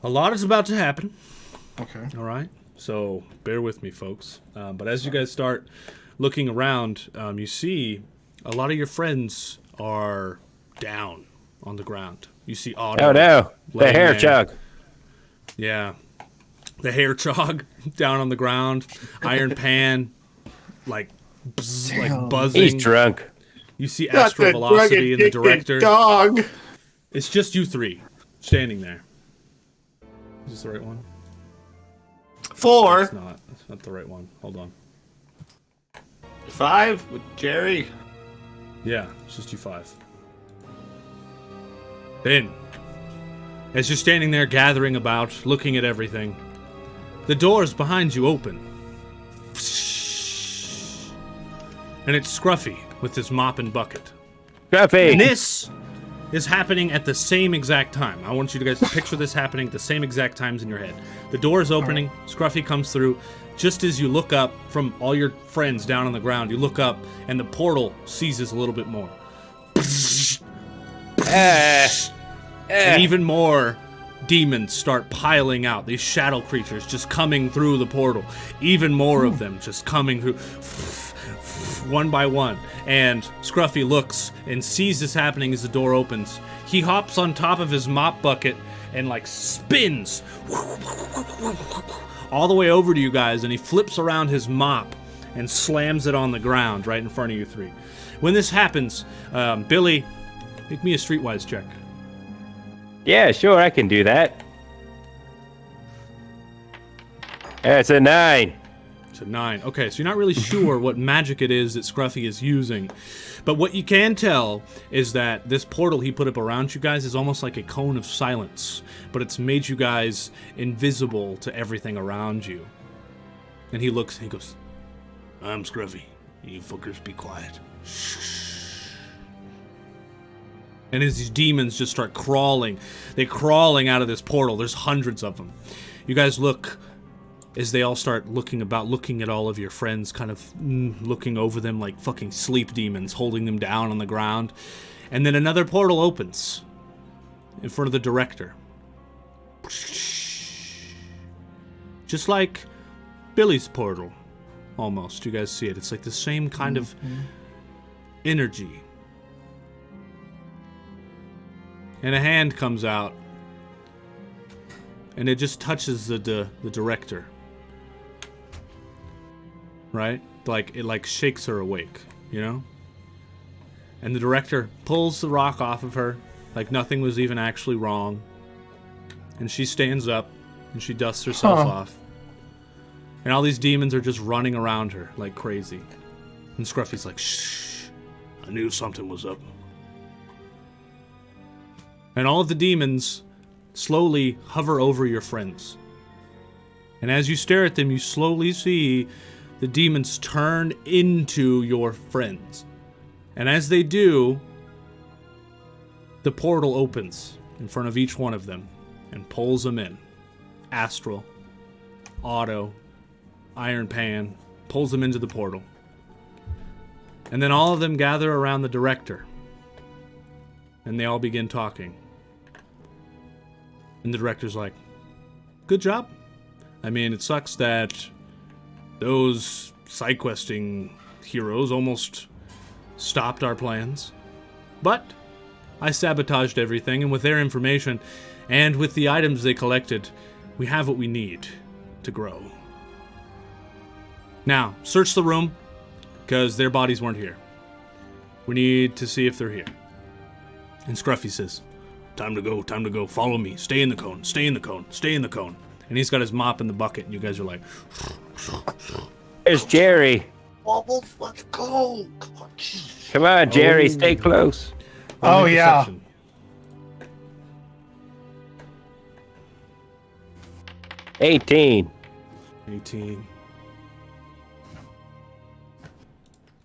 [SPEAKER 1] lot is about to happen.
[SPEAKER 5] Okay.
[SPEAKER 1] All right? So bear with me, folks. But as you guys start looking around, you see a lot of your friends are down on the ground. You see Otto.
[SPEAKER 3] Oh, no. The hair
[SPEAKER 1] there.
[SPEAKER 3] chug.
[SPEAKER 1] Yeah. The hair chog down on the ground. Iron Pan, like buzzing.
[SPEAKER 3] He's drunk.
[SPEAKER 1] You see Astro Velocity and the director.
[SPEAKER 2] Dog.
[SPEAKER 1] It's just you three standing there. Is this the right one?
[SPEAKER 2] 4.
[SPEAKER 1] It's not. That's not the right one. Hold on.
[SPEAKER 2] 5 with Jerry.
[SPEAKER 1] Yeah, it's just you 5. Then, as you're standing there gathering about, looking at everything, the doors behind you open. And it's Scruffy with his mop and bucket.
[SPEAKER 3] Scruffy!
[SPEAKER 1] And this is happening at the same exact time. I want you to guys to picture this happening at the same exact times in your head. The door is opening, Scruffy comes through. Just as you look up from all your friends down on the ground, you look up and the portal seizes a little bit more. And even more demons start piling out. These shadow creatures just coming through the portal. Even more of them just coming through one by one. And Scruffy looks and sees this happening as the door opens. He hops on top of his mop bucket and like spins all the way over to you guys, and he flips around his mop and slams it on the ground right in front of you 3. When this happens, Billy, make me a streetwise check.
[SPEAKER 3] Yeah, sure, I can do that. That's a 9.
[SPEAKER 1] It's a 9. Okay, so you're not really sure what magic it is that Scruffy is using. But what you can tell is that this portal he put up around you guys is almost like a cone of silence. But it's made you guys invisible to everything around you. And he looks, he goes, I'm Scruffy. You fuckers be quiet. Shh. And as these demons just start crawling, they're crawling out of this portal. There's hundreds of them. You guys look as they all start looking at all of your friends, kind of looking over them like fucking sleep demons, holding them down on the ground. And then another portal opens in front of the director. Just like Billy's portal, almost. You guys see it. It's like the same kind of energy. And a hand comes out, and it just touches the director. Right? Like, it like shakes her awake, you know? And the director pulls the rock off of her, like nothing was even actually wrong. And she stands up, and she dusts herself off. And all these demons are just running around her like crazy. And Scruffy's like, shh, I knew something was up. And all of the demons slowly hover over your friends. And as you stare at them, you slowly see the demons turn into your friends. And as they do, the portal opens in front of each one of them and pulls them in. Astral, Otto, Iron Pan, pulls them into the portal. And then all of them gather around the director. And they all begin talking. And the director's like, good job. I mean, it sucks that those Sidequesting heroes almost stopped our plans. But I sabotaged everything, and with their information, and with the items they collected, we have what we need to grow. Now, search the room, because their bodies weren't here. We need to see if they're here. And Scruffy says, time to go, follow me, stay in the cone, stay in the cone, stay in the cone. And he's got his mop in the bucket, and you guys are like...
[SPEAKER 3] There's Jerry.
[SPEAKER 2] Bubbles, let's go.
[SPEAKER 3] Come on, Jerry, stay close.
[SPEAKER 5] Oh, yeah.
[SPEAKER 3] 18.
[SPEAKER 1] 18.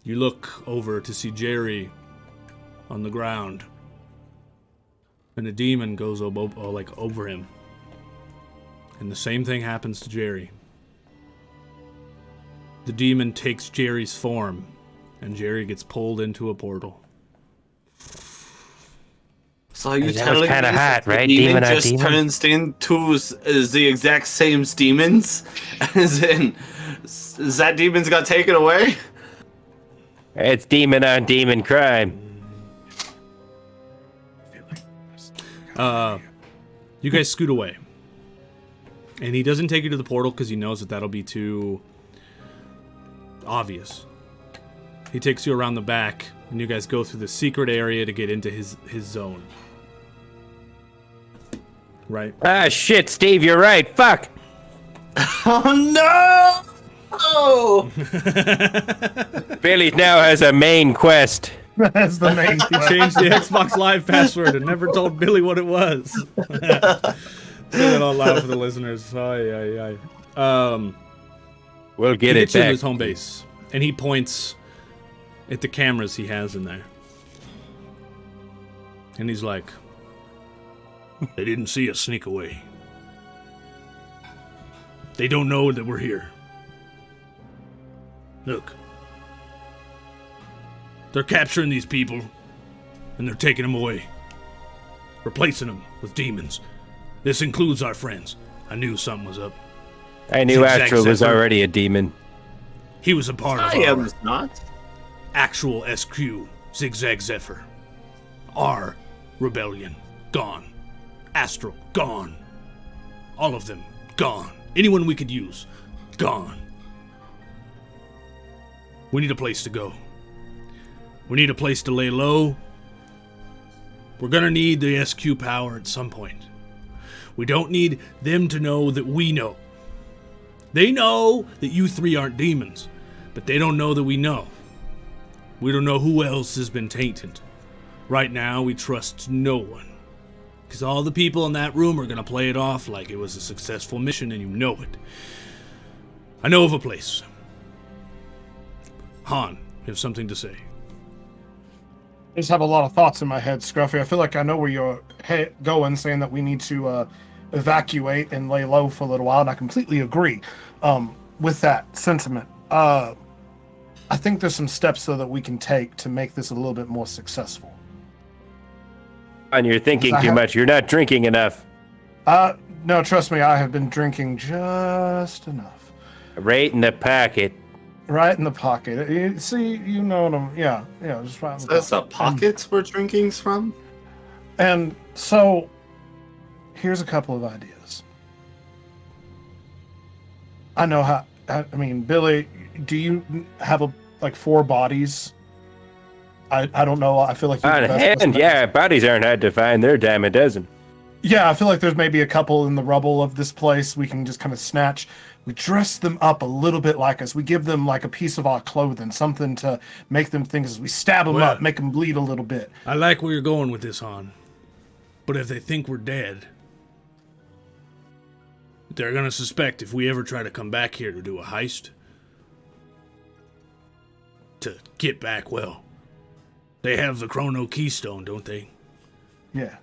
[SPEAKER 1] You look over to see Jerry on the ground. And a demon goes over him. And the same thing happens to Jerry. The demon takes Jerry's form, and Jerry gets pulled into a portal.
[SPEAKER 2] So are you
[SPEAKER 3] That was
[SPEAKER 2] telling me
[SPEAKER 3] kinda hot,
[SPEAKER 2] the
[SPEAKER 3] right?
[SPEAKER 2] demon
[SPEAKER 3] Demon on
[SPEAKER 2] just
[SPEAKER 3] demon?
[SPEAKER 2] turns into the exact same demons? As in, is that demons got taken away?
[SPEAKER 3] It's demon on demon crime.
[SPEAKER 1] You guys scoot away. And he doesn't take you to the portal because he knows that that'll be too obvious. He takes you around the back, and you guys go through the secret area to get into his zone. Right?
[SPEAKER 3] Ah, shit, Steve, you're right. Fuck.
[SPEAKER 2] Oh no! Oh!
[SPEAKER 3] Billy now has a main quest.
[SPEAKER 5] That's the main
[SPEAKER 1] He changed the Xbox Live password and never told Billy what it was. Say that out loud for the listeners. We'll
[SPEAKER 3] get
[SPEAKER 1] he
[SPEAKER 3] it
[SPEAKER 1] gets you to
[SPEAKER 3] back.
[SPEAKER 1] his home base, and he points at the cameras he has in there. And he's like, they didn't see us sneak away. They don't know that we're here. Look. They're capturing these people, and they're taking them away. Replacing them with demons. This includes our friends. I knew something was up.
[SPEAKER 3] I knew
[SPEAKER 1] Zigzag
[SPEAKER 3] Astro was
[SPEAKER 1] Zephyr.
[SPEAKER 3] already a demon.
[SPEAKER 1] He was a part of
[SPEAKER 2] I am
[SPEAKER 1] our
[SPEAKER 2] not.
[SPEAKER 1] actual SQ, Zigzag Zephyr. Our rebellion, gone. Astro, gone. All of them, gone. Anyone we could use, gone. We need a place to go. We need a place to lay low. We're gonna need the SQ power at some point. We don't need them to know that we know. They know that you three aren't demons, but they don't know that we know. We don't know who else has been tainted. Right now, we trust no one. Because all the people in that room are going to play it off like it was a successful mission, and you know it. I know of a place. Han, you have something to say.
[SPEAKER 5] I just have a lot of thoughts in my head, Scruffy. I feel like I know where you're going, saying that we need to evacuate and lay low for a little while, and I completely agree with that sentiment. I think there's some steps, though, that we can take to make this a little bit more successful.
[SPEAKER 3] And you're thinking too much. You're not drinking enough.
[SPEAKER 5] No, trust me, I have been drinking just enough.
[SPEAKER 3] Right in the pocket.
[SPEAKER 5] Right in the pocket. You see, you know what I'm... Yeah, just right in the
[SPEAKER 2] That's the pockets where drinking's from?
[SPEAKER 5] And so, here's a couple of ideas. I know how... I mean, Billy, do you have like 4 bodies? I don't know. I feel like...
[SPEAKER 3] On hand, yeah, bodies aren't hard to find. They're a dime a dozen.
[SPEAKER 5] Yeah, I feel like there's maybe a couple in the rubble of this place we can just kind of snatch. We dress them up a little bit like us. We give them like a piece of our clothing, something to make them think as we stab them up, make them bleed a little bit.
[SPEAKER 1] I like where you're going with this, Han. But if they think we're dead, they're going to suspect if we ever try to come back here to do a heist, to get back, well, they have the Chrono Keystone, don't they?
[SPEAKER 5] Yeah.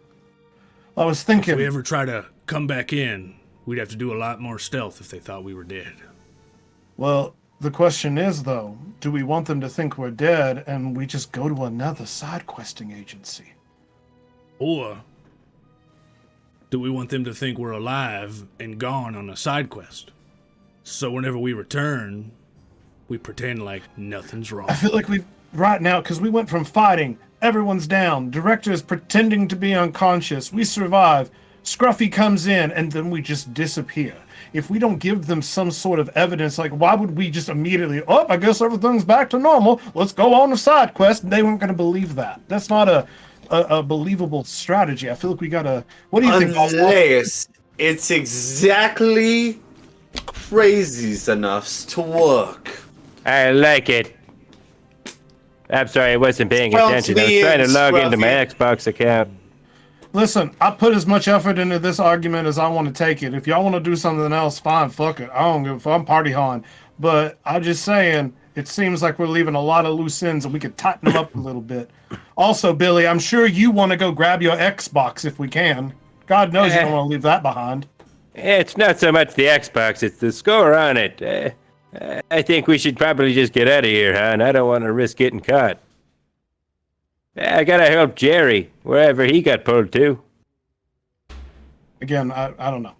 [SPEAKER 5] I was thinking...
[SPEAKER 1] If we ever try to come back in, we'd have to do a lot more stealth if they thought we were dead.
[SPEAKER 5] Well, the question is, though, do we want them to think we're dead and we just go to another side-questing agency?
[SPEAKER 1] Or do we want them to think we're alive and gone on a side quest? So whenever we return, we pretend like nothing's wrong.
[SPEAKER 5] I feel like we've... Right now, because we went from fighting, everyone's down, director is pretending to be unconscious, we survive, Scruffy comes in, and then we just disappear. If we don't give them some sort of evidence, like, why would we just immediately, I guess everything's back to normal, let's go on a side quest, and they weren't going to believe that. That's not a believable strategy. I feel like we gotta... What do you think?
[SPEAKER 2] Unless it's exactly crazy enough to work.
[SPEAKER 3] I like it. I'm sorry, I wasn't paying attention. I was trying to log into my Xbox account.
[SPEAKER 5] Listen, I put as much effort into this argument as I want to take it. If y'all want to do something else, fine, fuck it. I don't give a fuck. I'm party hon. But I'm just saying, it seems like we're leaving a lot of loose ends and we could tighten them up a little bit. Also, Billy, I'm sure you want to go grab your Xbox if we can. God knows you don't want to leave that behind.
[SPEAKER 3] It's not so much the Xbox, it's the score on it. I think we should probably just get out of here, huh? And I don't want to risk getting caught. I gotta help Jerry, wherever he got pulled to.
[SPEAKER 5] Again, I don't know.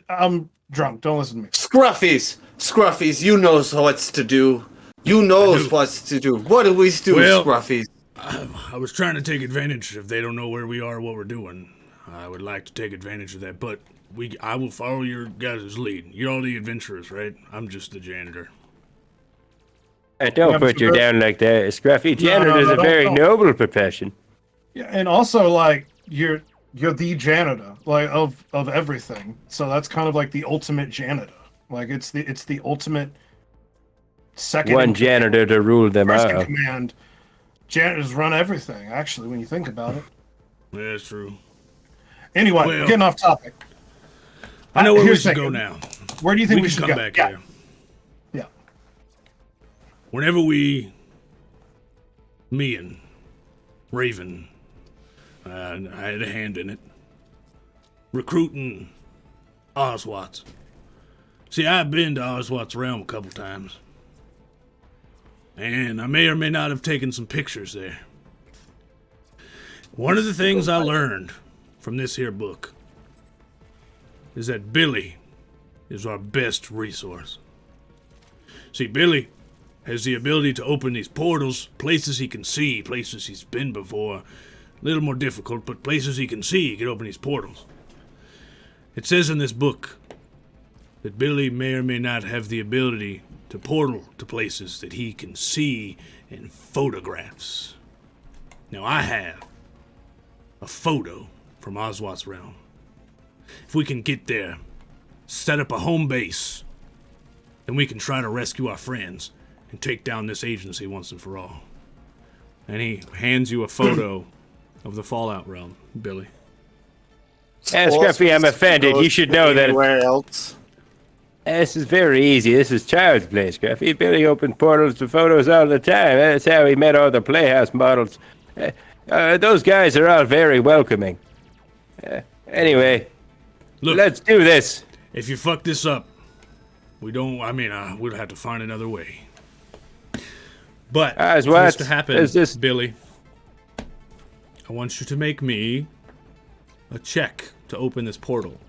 [SPEAKER 5] I'm drunk. Don't listen to me.
[SPEAKER 2] Scruffies, you knows what's to do. You knows what's to do. What do we do, Scruffies?
[SPEAKER 1] I was trying to take advantage. If they don't know where we are, what we're doing, I would like to take advantage of that, but I will follow your guys' lead. You're all the adventurers, right? I'm just the janitor.
[SPEAKER 3] Don't put you down like that. Scruffy janitor is a very noble profession.
[SPEAKER 5] Yeah, and also, like, you're the janitor, like, of everything. So that's kind of like the ultimate janitor. Like, it's the ultimate second...
[SPEAKER 3] One janitor to rule them out.
[SPEAKER 5] Command. Janitors run everything, actually, when you think about it.
[SPEAKER 1] Yeah, that's true.
[SPEAKER 5] Anyway, getting off topic.
[SPEAKER 1] I know where we should go now.
[SPEAKER 5] Where do you think we should
[SPEAKER 1] come
[SPEAKER 5] go?
[SPEAKER 1] Back here.
[SPEAKER 5] Yeah.
[SPEAKER 1] Whenever me and Raven, I had a hand in it, recruiting Ozwatts. See, I've been to Ozwatts' realm a couple times, and I may or may not have taken some pictures there. One of the things I learned from this here book is that Billy is our best resource. See, Billy has the ability to open these portals, places he can see, places he's been before. A little more difficult, but places he can see, he can open these portals. It says in this book that Billy may or may not have the ability to portal to places that he can see in photographs. Now, I have a photo from Ozwatts' realm. If we can get there set up a home base. Then we can try to rescue our friends and take down this agency once and for all. And he hands you a photo of the Fallout realm, Billy.
[SPEAKER 3] Scruffy, I'm offended. You should know that.
[SPEAKER 2] Anywhere else?
[SPEAKER 3] This is very easy. This is child's play, Scruffy. Billy opened portals to photos all the time. That's how he met all the Playhouse models. Those guys are all very welcoming. Anyway,
[SPEAKER 1] Look,
[SPEAKER 3] let's do this.
[SPEAKER 1] if you fuck this up, we'll have to find another way. But for this to happen, Billy, I want you to make me a check to open this portal.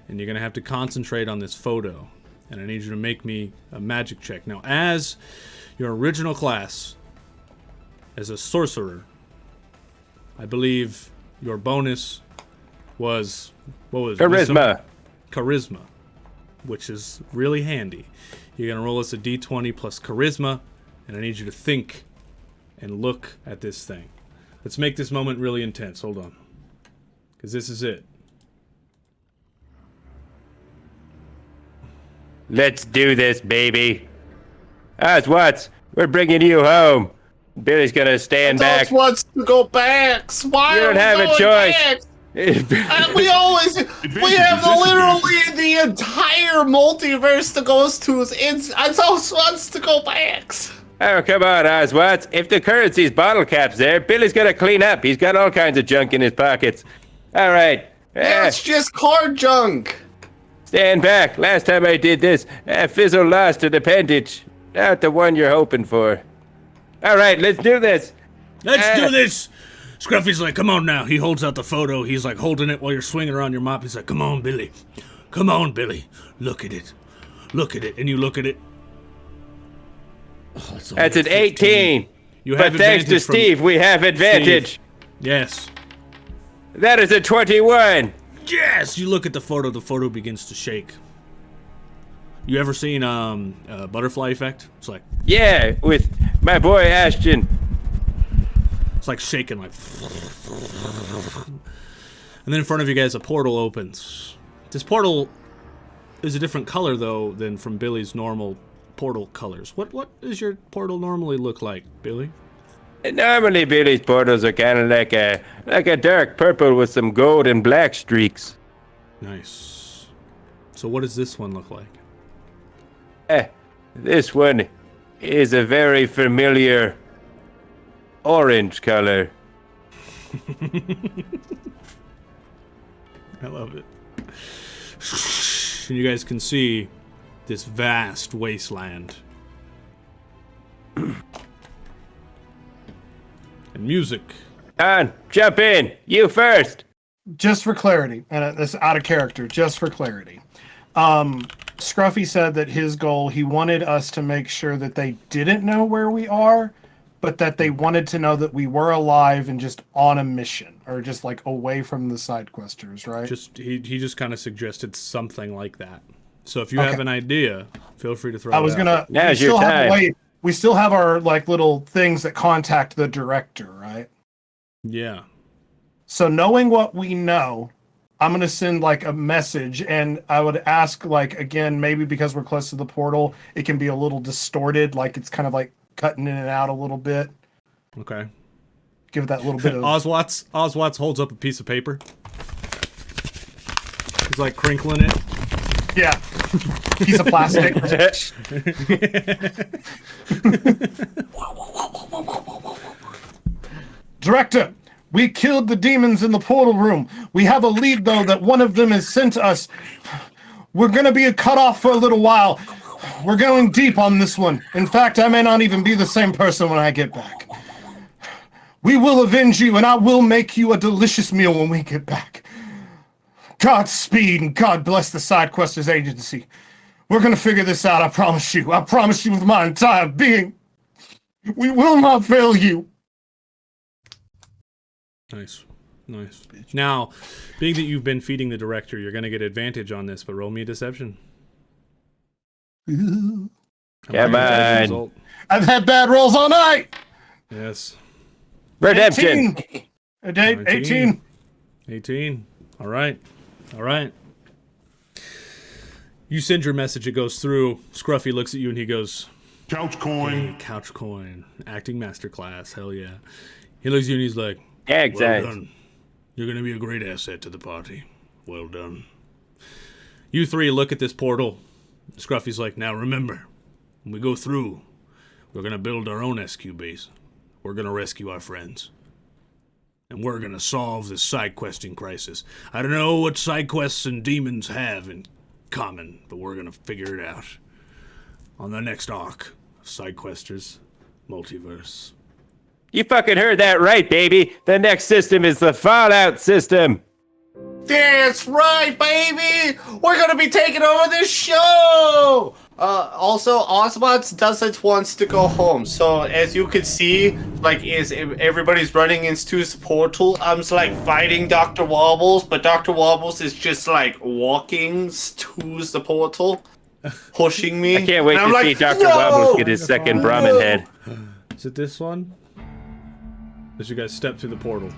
[SPEAKER 1] And you're going to have to concentrate on this photo. And I need you to make me a magic check. Now, as your original class, as a sorcerer, I believe your bonus was, what was it?
[SPEAKER 3] Charisma.
[SPEAKER 1] Charisma, which is really handy. You're going to roll us a d20 plus charisma, and I need you to think and look at this thing. Let's make this moment really intense. Hold on. Because this is it.
[SPEAKER 3] Let's do this, baby. Ozwatts, we're bringing you home. Billy's gonna stand back.
[SPEAKER 2] Wants to go back. Why
[SPEAKER 3] You don't have a choice.
[SPEAKER 2] we have literally the entire multiverse to go to. Ozwatts wants to go back.
[SPEAKER 3] Oh, come on, Ozwatts. If the currency's bottle cap's there, Billy's gonna clean up. He's got all kinds of junk in his pockets. All right.
[SPEAKER 2] It's just card junk.
[SPEAKER 3] Stand back. Last time I did this, Fizzle lost an appendage. Not the one you're hoping for. All right, let's do this.
[SPEAKER 1] Let's do this! Scruffy's like, come on now. He holds out the photo. He's like holding it while you're swinging around your mop. He's like, come on, Billy. Come on, Billy. Look at it. Look at it. And you look at it. Oh,
[SPEAKER 3] That's an 18.
[SPEAKER 1] You have
[SPEAKER 3] But thanks to
[SPEAKER 1] advantage from
[SPEAKER 3] Steve, we have advantage.
[SPEAKER 1] Steve. Yes.
[SPEAKER 3] That is a 21.
[SPEAKER 1] Yes! You look at the photo begins to shake. You ever seen Butterfly Effect? It's like...
[SPEAKER 3] Yeah, with my boy Ashton.
[SPEAKER 1] It's like shaking, like... And then in front of you guys, a portal opens. This portal is a different color, though, than from Billy's normal portal colors. What does your portal normally look like, Billy?
[SPEAKER 3] Normally, Billy's portals are kind of like a dark purple with some gold and black streaks.
[SPEAKER 1] Nice. So what does this one look like?
[SPEAKER 3] This one is a very familiar orange color.
[SPEAKER 1] I love it. And you guys can see this vast wasteland. And music.
[SPEAKER 3] On, jump in. You first.
[SPEAKER 5] Just for clarity, and this is out of character, just for clarity. Scruffy said that his goal, he wanted us to make sure that they didn't know where we are, but that they wanted to know that we were alive and just on a mission, or just like away from the Sidequesters, right?
[SPEAKER 1] He just kind of suggested something like that. So if you have an idea, feel free to throw it out.
[SPEAKER 5] I was gonna.
[SPEAKER 3] Now's your time.
[SPEAKER 5] We still have our like little things that contact the director, right?
[SPEAKER 1] Yeah.
[SPEAKER 5] So knowing what we know, I'm going to send like a message, and I would ask, like, again, maybe because we're close to the portal, it can be a little distorted, like it's kind of like cutting in and out a little bit.
[SPEAKER 1] Okay.
[SPEAKER 5] Give it that little bit of...
[SPEAKER 1] Ozwatts holds up a piece of paper. He's like crinkling it.
[SPEAKER 5] Yeah. Piece of plastic. Director, we killed the demons in the portal room. We have a lead, though, that one of them has sent us. We're going to be cut off for a little while. We're going deep on this one. In fact, I may not even be the same person when I get back. We will avenge you, and I will make you a delicious meal when we get back. Godspeed, and God bless the Sidequesters agency. We're going to figure this out, I promise you. I promise you with my entire being. We will not fail you.
[SPEAKER 1] Nice. Now, being that you've been feeding the director, you're going to get advantage on this, but roll me a deception.
[SPEAKER 3] Come on.
[SPEAKER 5] I've had bad rolls all night.
[SPEAKER 1] Yes.
[SPEAKER 3] Redemption.
[SPEAKER 5] 18.
[SPEAKER 1] 18. All right. You send your message, it goes through. Scruffy looks at you and he goes,
[SPEAKER 9] Couch coin.
[SPEAKER 1] "Hey, couch coin. Acting masterclass. Hell yeah." He looks at you and he's like,
[SPEAKER 3] Yeah,
[SPEAKER 1] "Well
[SPEAKER 3] exactly.
[SPEAKER 1] done. You're going to be a great asset to the party. Well done." You three look at this portal. Scruffy's like, "Now remember, when we go through, we're going to build our own SQ base. We're going to rescue our friends. And we're going to solve this side-questing crisis. I don't know what side quests and demons have in common, but we're going to figure it out on the next arc of Sidequesters Multiverse."
[SPEAKER 3] You fucking heard that right, baby. The next system is the Fallout system.
[SPEAKER 2] That's right, baby! We're gonna be taking over this show! Also, Ozwatts doesn't want to go home, so as you can see, like, as everybody's running into this portal, I'm just, like, fighting Dr. Wobbles, but Dr. Wobbles is just, like, walking to the portal, pushing me.
[SPEAKER 3] I can't wait
[SPEAKER 2] and
[SPEAKER 3] to
[SPEAKER 2] I'm
[SPEAKER 3] see
[SPEAKER 2] like,
[SPEAKER 3] Dr.
[SPEAKER 2] "No!"
[SPEAKER 3] Wobbles get his second Brahmin head.
[SPEAKER 1] Is it this one? As you guys step through the portal.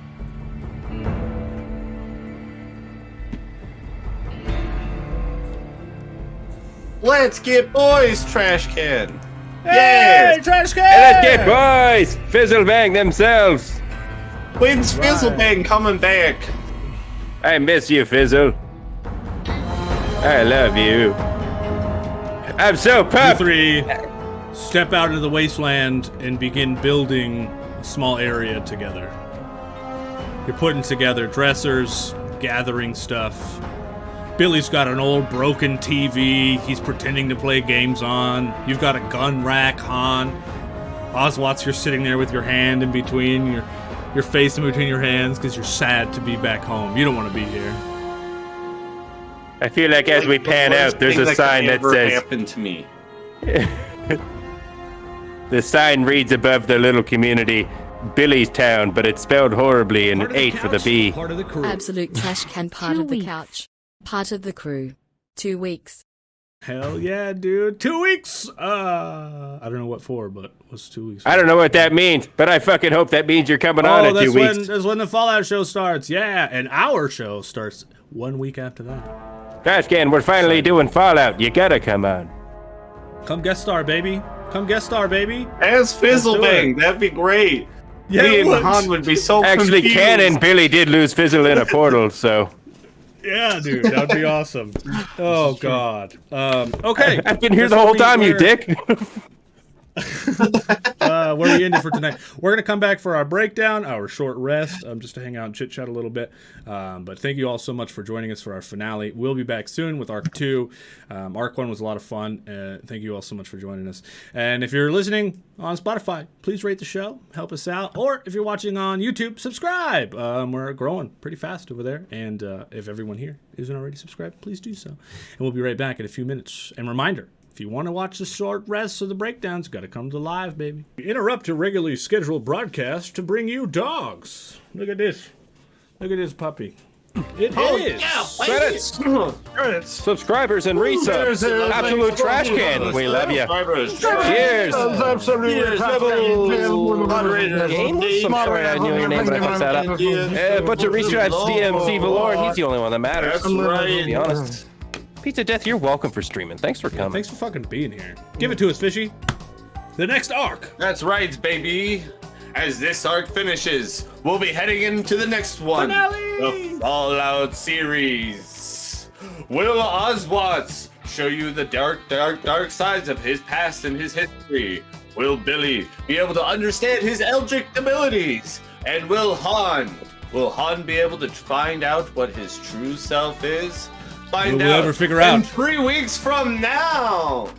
[SPEAKER 2] Let's get boys, trash can.
[SPEAKER 1] Hey,
[SPEAKER 2] Yeah!
[SPEAKER 1] trash can!
[SPEAKER 3] And let's get boys fizzle bang themselves.
[SPEAKER 2] When's Fizzlebang coming back?
[SPEAKER 3] I miss you, Fizzle. I love you. I'm so
[SPEAKER 1] You
[SPEAKER 3] pumped.
[SPEAKER 1] three step out into the wasteland and begin building a small area together. You're putting together dressers, gathering stuff. Billy's got an old broken TV he's pretending to play games on. You've got a gun rack, Han. Ozwatts, you're sitting there with your hand in between, your face in between your hands because you're sad to be back home. You don't want to be here.
[SPEAKER 3] I feel like as we pan out, there's a sign that says,
[SPEAKER 2] happened to me.
[SPEAKER 3] the sign reads above the little community, Billy's Town, but it's spelled horribly and
[SPEAKER 1] Part of the
[SPEAKER 3] 8 for the
[SPEAKER 1] couch,
[SPEAKER 3] B.
[SPEAKER 1] Part of the crew.
[SPEAKER 6] Absolute trash can. Part of the couch. Part of the crew. 2 weeks.
[SPEAKER 1] Hell yeah, dude. 2 weeks! I don't know what for, but what's 2 weeks for?
[SPEAKER 3] I don't know what that means, but I fucking hope that means you're coming on in 2 weeks.
[SPEAKER 1] That's when the Fallout show starts. Yeah, and our show starts 1 week after that.
[SPEAKER 3] Trash can, we're finally doing Fallout. You gotta come on.
[SPEAKER 1] Come guest star, baby. Come guest star, baby.
[SPEAKER 2] As Fizzlebang, that'd be great.
[SPEAKER 1] Yeah,
[SPEAKER 2] Me
[SPEAKER 1] it
[SPEAKER 2] and
[SPEAKER 1] would.
[SPEAKER 2] Han would be so
[SPEAKER 3] Actually,
[SPEAKER 2] confused.
[SPEAKER 3] Canon Billy did lose Fizzle in a portal, so.
[SPEAKER 1] Yeah, dude, that would be awesome. Oh, God. Okay.
[SPEAKER 3] I've been here the whole time, you dick.
[SPEAKER 1] Where we ended for tonight. We're going to come back for our breakdown, our short rest, just to hang out and chit-chat a little bit. But thank you all so much for joining us for our finale. We'll be back soon with Arc 2. Arc 1 was a lot of fun. Thank you all so much for joining us. And if you're listening on Spotify, please rate the show. Help us out. Or if you're watching on YouTube, subscribe. We're growing pretty fast over there. And if everyone here isn't already subscribed, please do so. And we'll be right back in a few minutes. And reminder, if you want to watch the short rests of the breakdowns, got to come to live, baby. We interrupt your regularly scheduled broadcast to bring you dogs. Look at this. Look at this puppy. It is.
[SPEAKER 3] Credits.
[SPEAKER 5] Credits.
[SPEAKER 3] Subscribers and resubs. Absolute trash can. We love you. Cheers. I'm sorry I knew your name, but I fucked that up. A bunch of resubs. DMC Valor. He's the only one that matters.
[SPEAKER 2] That's right.
[SPEAKER 3] To be honest. Pizza Death, you're welcome for streaming. Thanks for coming.
[SPEAKER 1] Thanks for fucking being here. Give it to us, Fishy. The next arc.
[SPEAKER 2] That's right, baby. As this arc finishes, we'll be heading into the next one.
[SPEAKER 1] Finale!
[SPEAKER 2] The Fallout series. Will Ozwatts show you the dark sides of his past and his history? Will Billy be able to understand his eldritch abilities? And will Han be able to find out what his true self is? Find
[SPEAKER 1] Will we
[SPEAKER 2] out
[SPEAKER 1] ever figure
[SPEAKER 2] in
[SPEAKER 1] out?
[SPEAKER 2] 3 weeks from now.